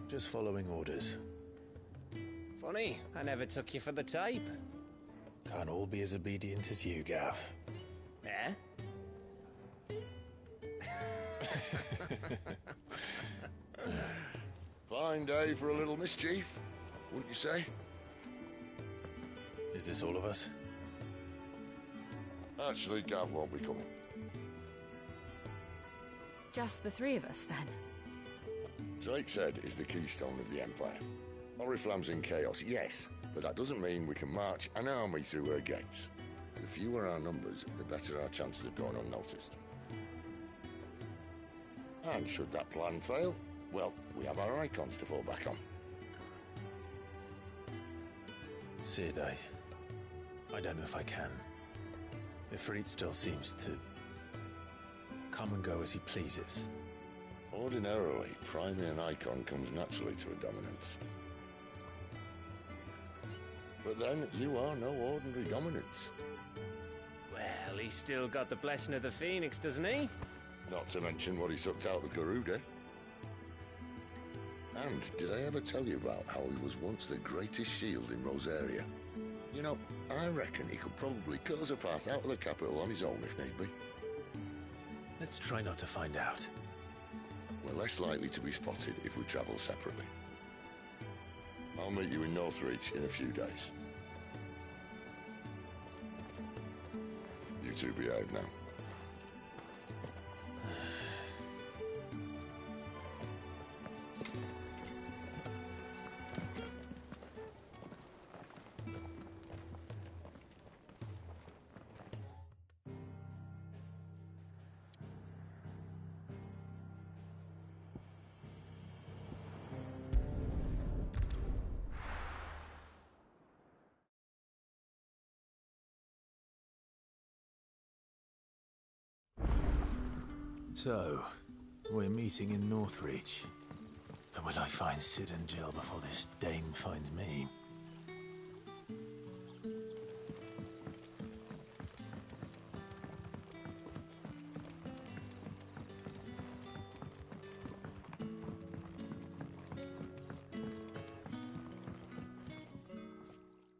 Just following orders. Funny, I never took you for the type. Can't all be as obedient as you, Gav. Eh? Fine day for a little mischief, wouldn't you say? Is this all of us? Actually, Gav won't be coming. Just the three of us, then? Drakeshead is the keystone of the Empire. Oriflamme's in chaos, yes, but that doesn't mean we can march an army through her gates. The fewer our numbers, the better our chances of going unnoticed. And should that plan fail, well, we have our icons to fall back on. Sid, I don't know if I can. Ifrit still seems to come and go as he pleases. Ordinarily, priming an icon comes naturally to a dominance. But then, you are no ordinary dominance. Well, he's still got the blessing of the Phoenix, doesn't he? Not to mention what he sucked out of Garuda. And did I ever tell you about how he was once the greatest shield in Rosaria? You know, I reckon he could probably cut us a path out of the capital on his own if need be. Let's try not to find out. We're less likely to be spotted if we travel separately. I'll meet you in Northreach in a few days. You two behave now. So, we're meeting in Northreach. But will I find Sid and Jill before this dame finds me?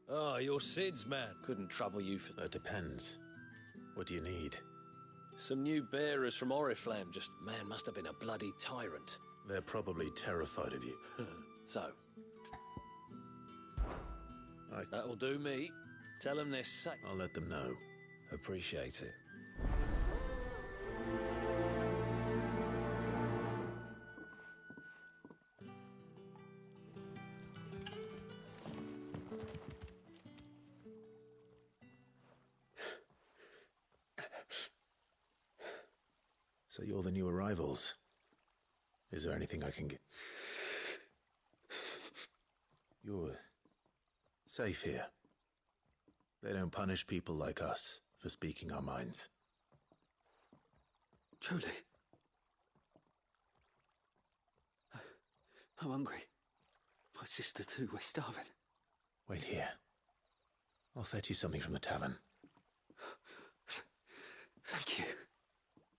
Oh, you're Sid's man. Couldn't trouble you for... That depends. What do you need? Some new bearers from Oriflamme. Just, man must have been a bloody tyrant. They're probably terrified of you. So? That'll do me. Tell them they're safe. I'll let them know. Appreciate it. So you're the new arrivals. Is there anything I can get? You're safe here. They don't punish people like us for speaking our minds. Truly. I'm hungry. My sister too, we're starving. Wait here. I'll fetch you something from the tavern. Thank you.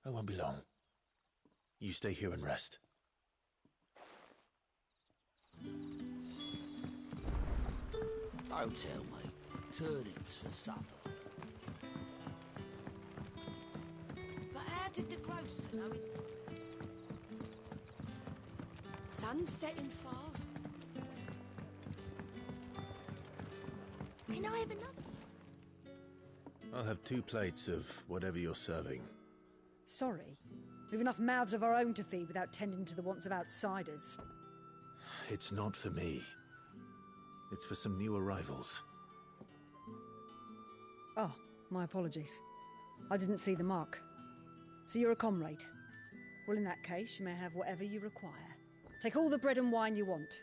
I won't be long. You stay here and rest. Don't tell me. Turnips for supper. But how did the grocer know his... Sun's setting fast. Can I have another? I'll have 2 plates of whatever you're serving. Sorry. We've enough mouths of our own to feed without tending to the wants of outsiders. It's not for me. It's for some new arrivals. Oh, my apologies. I didn't see the mark. So you're a comrade. Well, in that case, you may have whatever you require. Take all the bread and wine you want.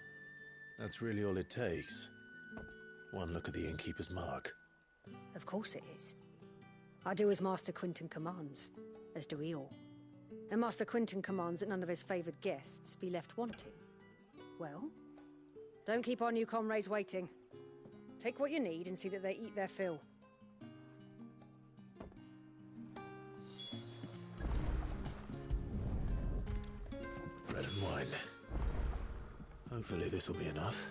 That's really all it takes. One look at the innkeeper's mark. Of course it is. I do as Master Quinton commands, as do we all. And Master Quinton commands that none of his favoured guests be left wanting. Well, don't keep our new comrades waiting. Take what you need and see that they eat their fill. Bread and wine. Hopefully this will be enough.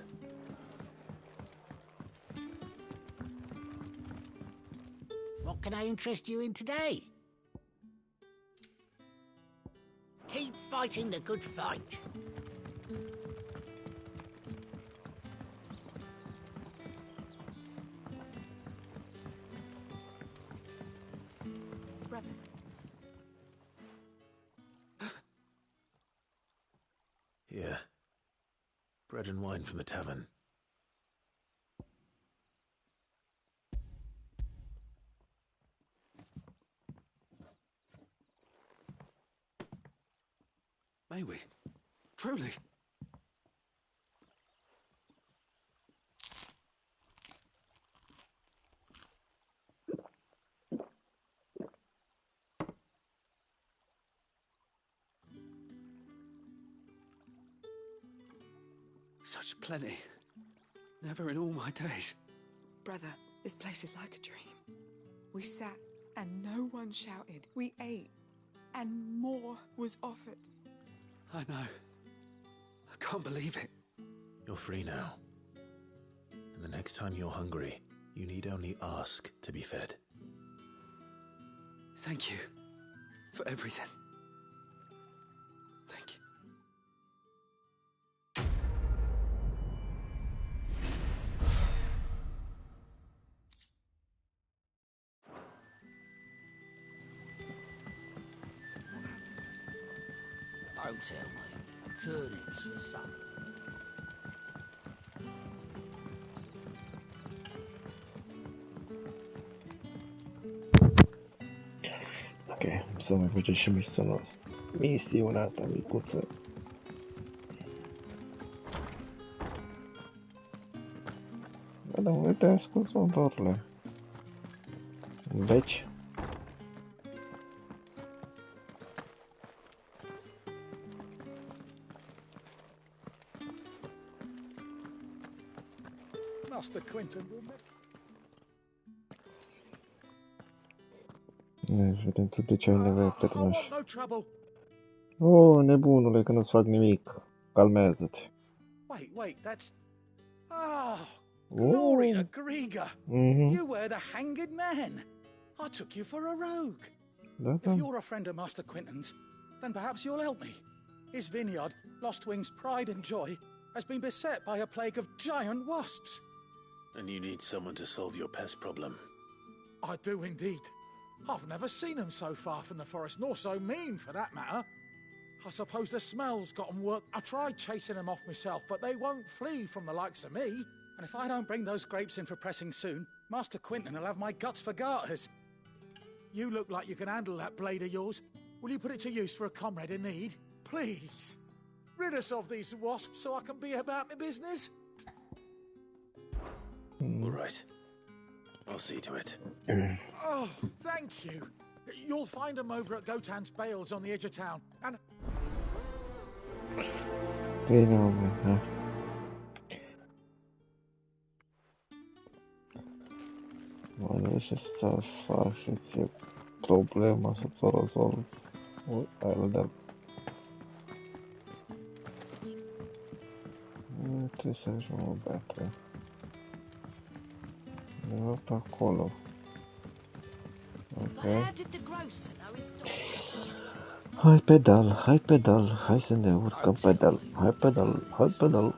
What can I interest you in today? Keep fighting the good fight. Brother. Here. Bread and wine from the tavern. May we? Truly? Such plenty. Never in all my days. Brother, this place is like a dream. We sat and no one shouted. We ate and more was offered. I know. I can't believe it. You're free now. And the next time you're hungry, you need only ask to be fed. Thank you for everything. Thank you. Don't tell me. Turnips for supper. Ok, să mai facem și misiunea asta micuță. Da, uite, ai scos, mă, dorule. Deci. Master Quentin will make... Vedem tu de ce ai nevoie, prietenoș. No trouble. Oh, nebunule, că nu-ți fac nimic. Calmează-te. Wait, that's... Gloria Griga! You were the hanged man! I took you for a rogue. If you're a friend of Master Quentin's, then perhaps you'll help me. His vineyard, Lostwing's pride and joy, has been beset by a plague of giant wasps. And you need someone to solve your pest problem. I do indeed. I've never seen them so far from the forest, nor so mean, for that matter. I suppose the smell's got 'em worked. I tried chasing them off myself, but they won't flee from the likes of me. And if I don't bring those grapes in for pressing soon, Master Quentin will have my guts for garters. You look like you can handle that blade of yours. Will you put it to use for a comrade in need? Please. Rid us of these wasps so I can be about my business. All right. I'll see to it. Oh, thank you. You'll find them over at Gotan's Bales on the edge of town. And... Bine, mă, Mă, și să faceți problema, să ți-o rezolv. Hai, vedem. Trebuie să ajung o beatră. Eu pe acolo. Ok. Hai pedal, hai să ne urcăm pedal. Hai pedal.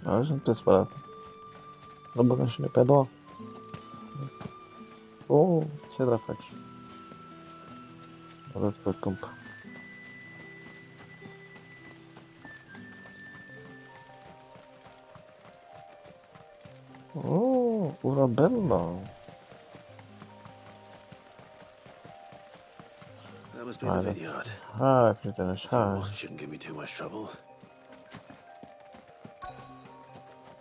Așa te spărat. Nu băgăm și noi pedal. Oh, ce dracu faci? Arăt pe câmp. Oh, Urabella. That must be the vineyard. Hai, prietenoși, The hai. wasp shouldn't give me too much trouble.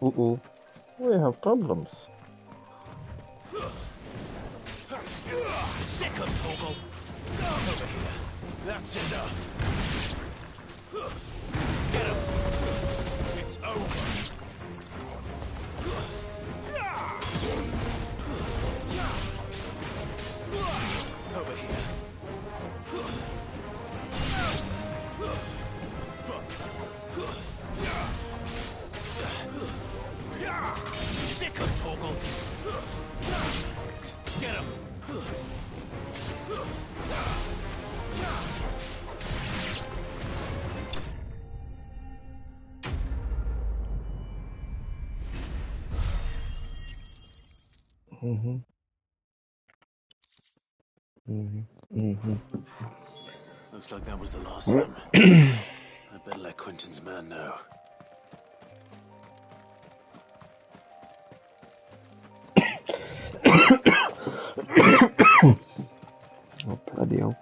We have problems. Sick of Toggle! Over here. That's enough. Get him. It's over. Over here. Sick of Toggle. Get him. Looks like that was the last of them. I better let Quentin's man know. Oh, bloody hell.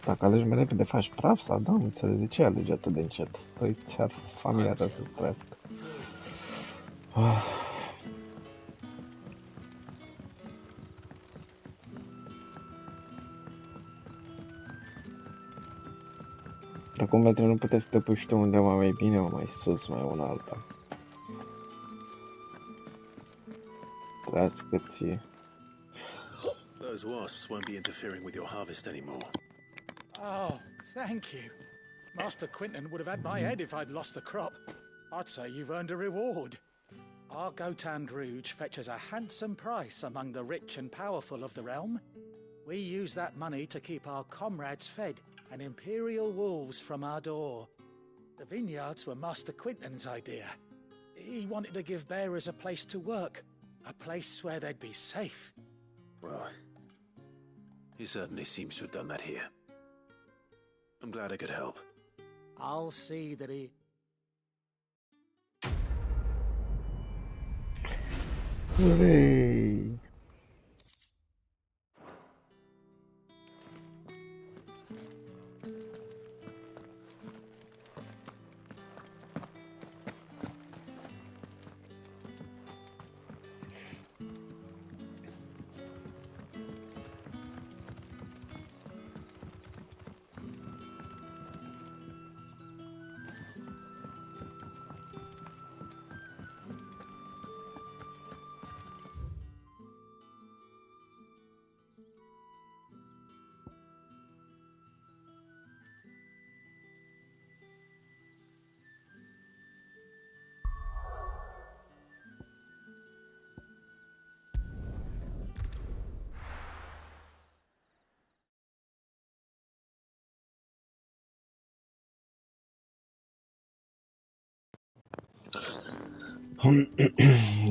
Dacă alegi mai repede faci praf sau da, nu înțeleg de ce alegi atât de încet. Păi ți-ar familia ta să-ți trăiască. Acum metri nu puteți să te pui și tu undeva mai bine, mai sus, mai una alta. Trăiască ție. Those wasps won't be interfering with your harvest anymore. Oh, thank you. Master Quinton would have had my head if I'd lost the crop. I'd say you've earned a reward. Our Gotand Rouge fetches a handsome price among the rich and powerful of the realm. We use that money to keep our comrades fed and imperial wolves from our door. The vineyards were Master Quinton's idea. He wanted to give bearers a place to work, a place where they'd be safe. Well, he certainly seems to have done that here. I'm glad I could help. I'll see that he... Hooray!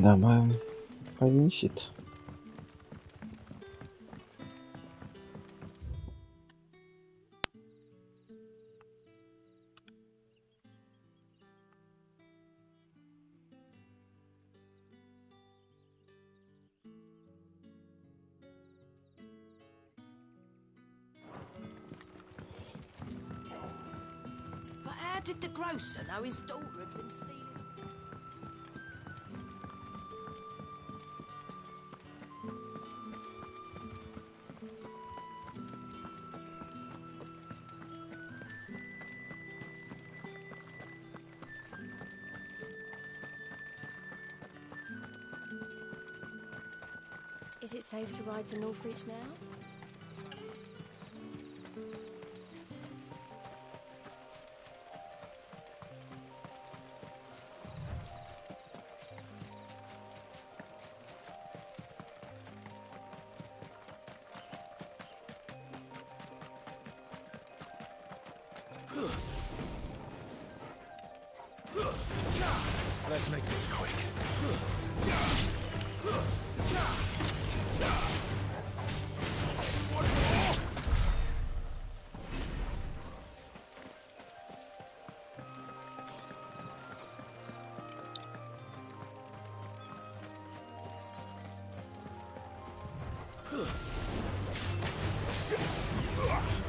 Давай повинщит. But how did the grocer know his daughter had been stealing? Is it safe to ride to Northreach now? Let's make this quick.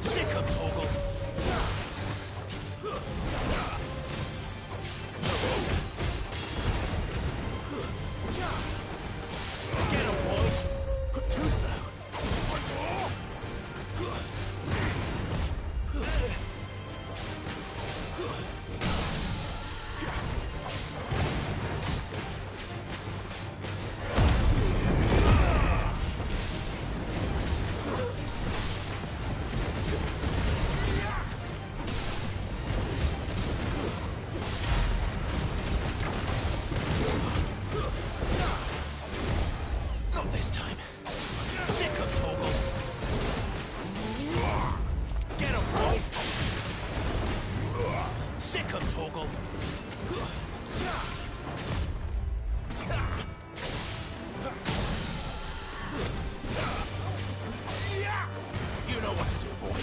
Sick of Torgal! Get him, boy! Too slow. Not this time. Sick of Torgal. Get him, boy! Sick of Torgal. You know what to do, boy.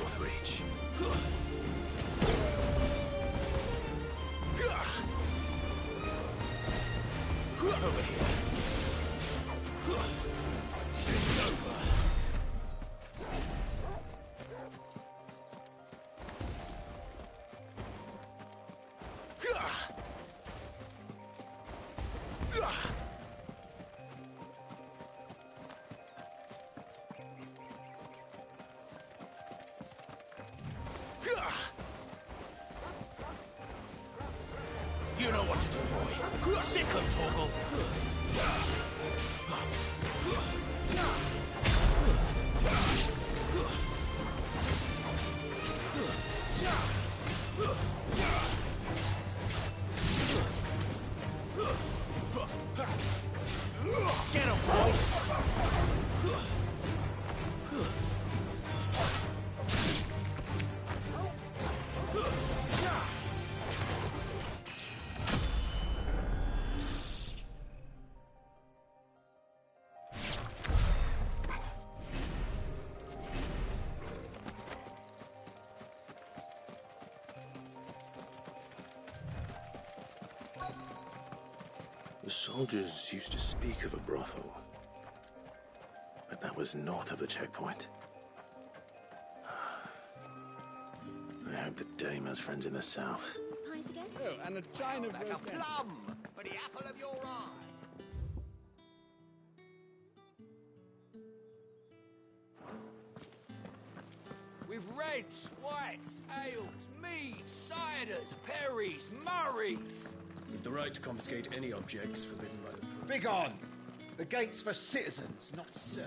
North Reach. Over here. It's over. You know what to do, boy. Sick of Torgal. Get him, boy. The soldiers used to speak of a brothel, but that was north of the checkpoint. I hope the dame has friends in the south. Pies again? Oh, and a china of Like rose a plum for the apple of your eye. With reds, whites, ales, meads, ciders, perries, murrays. We've the right to confiscate any objects forbidden by the throne. Begone! The gate's for citizens, not serfs.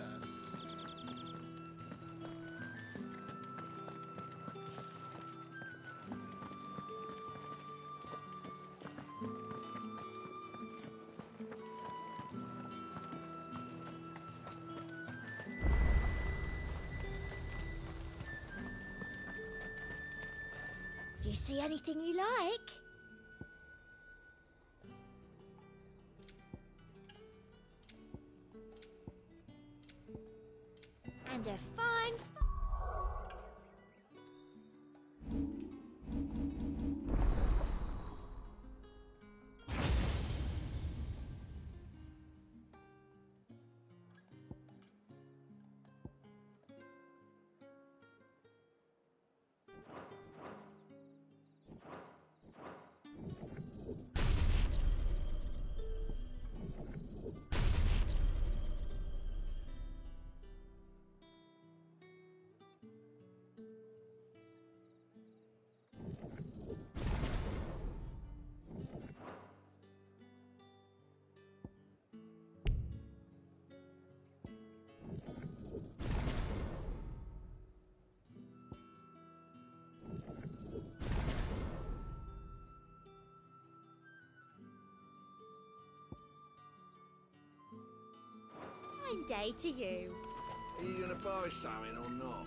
Do you see anything you like? And a fine... Fine day to you. Are you gonna buy something or not?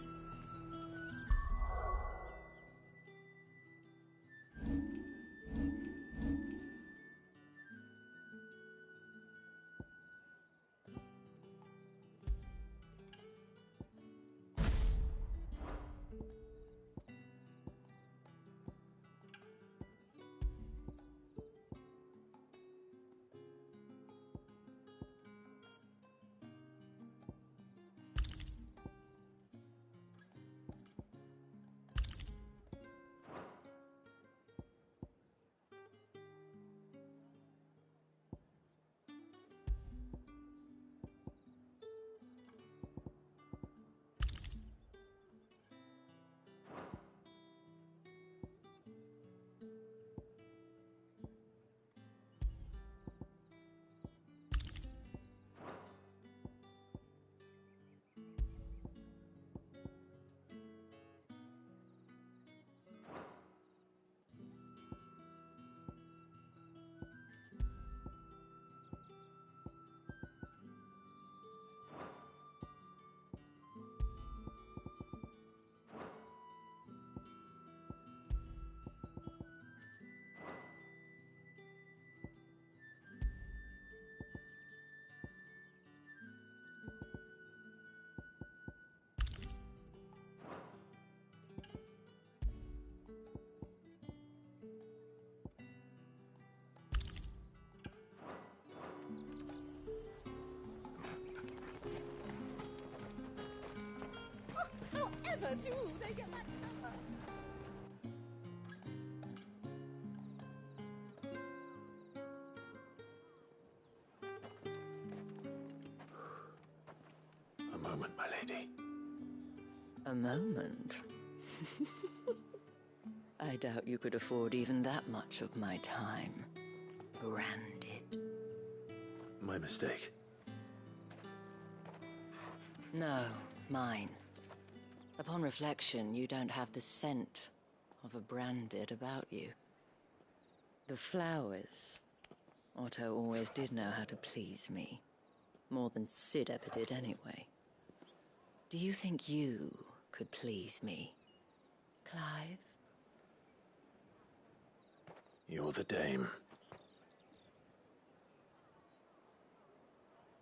together, too. They get back together. A moment, my lady. A moment? I doubt you could afford even that much of my time. Branded. My mistake. No, mine. Upon reflection, you don't have the scent of a branded about you. The flowers. Otto always did know how to please me. More than Sid ever did anyway. Do you think you could please me, Clive? You're the dame.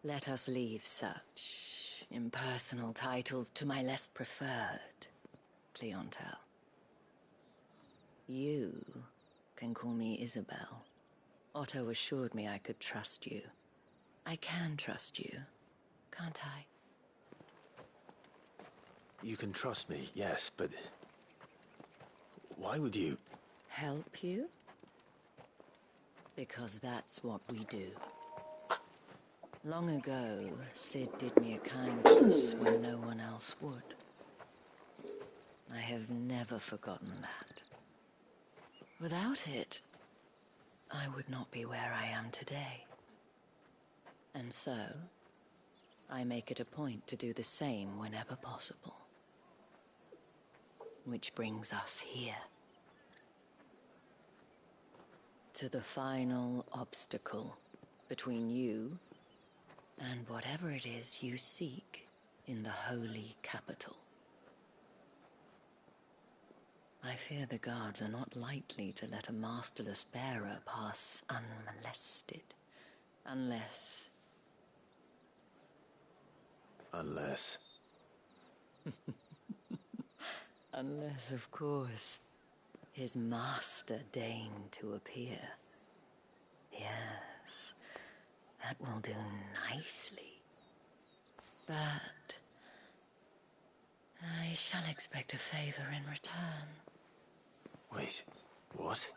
Let us leave such impersonal titles to my less preferred clientele. You can call me Isabel. Otto assured me I could trust you. I can trust you, can't I? You can trust me, yes, but... why would you... Help you? Because that's what we do. Long ago, Sid did me a kindness when no one else would. I have never forgotten that. Without it, I would not be where I am today. And so, I make it a point to do the same whenever possible. Which brings us here. To the final obstacle between you and whatever it is you seek in the holy capital. I fear the guards are not likely to let a masterless bearer pass unmolested, unless... Unless... Unless, of course, his master deigned to appear. Yes, that will do nicely. But I shall expect a favor in return. Wait, what?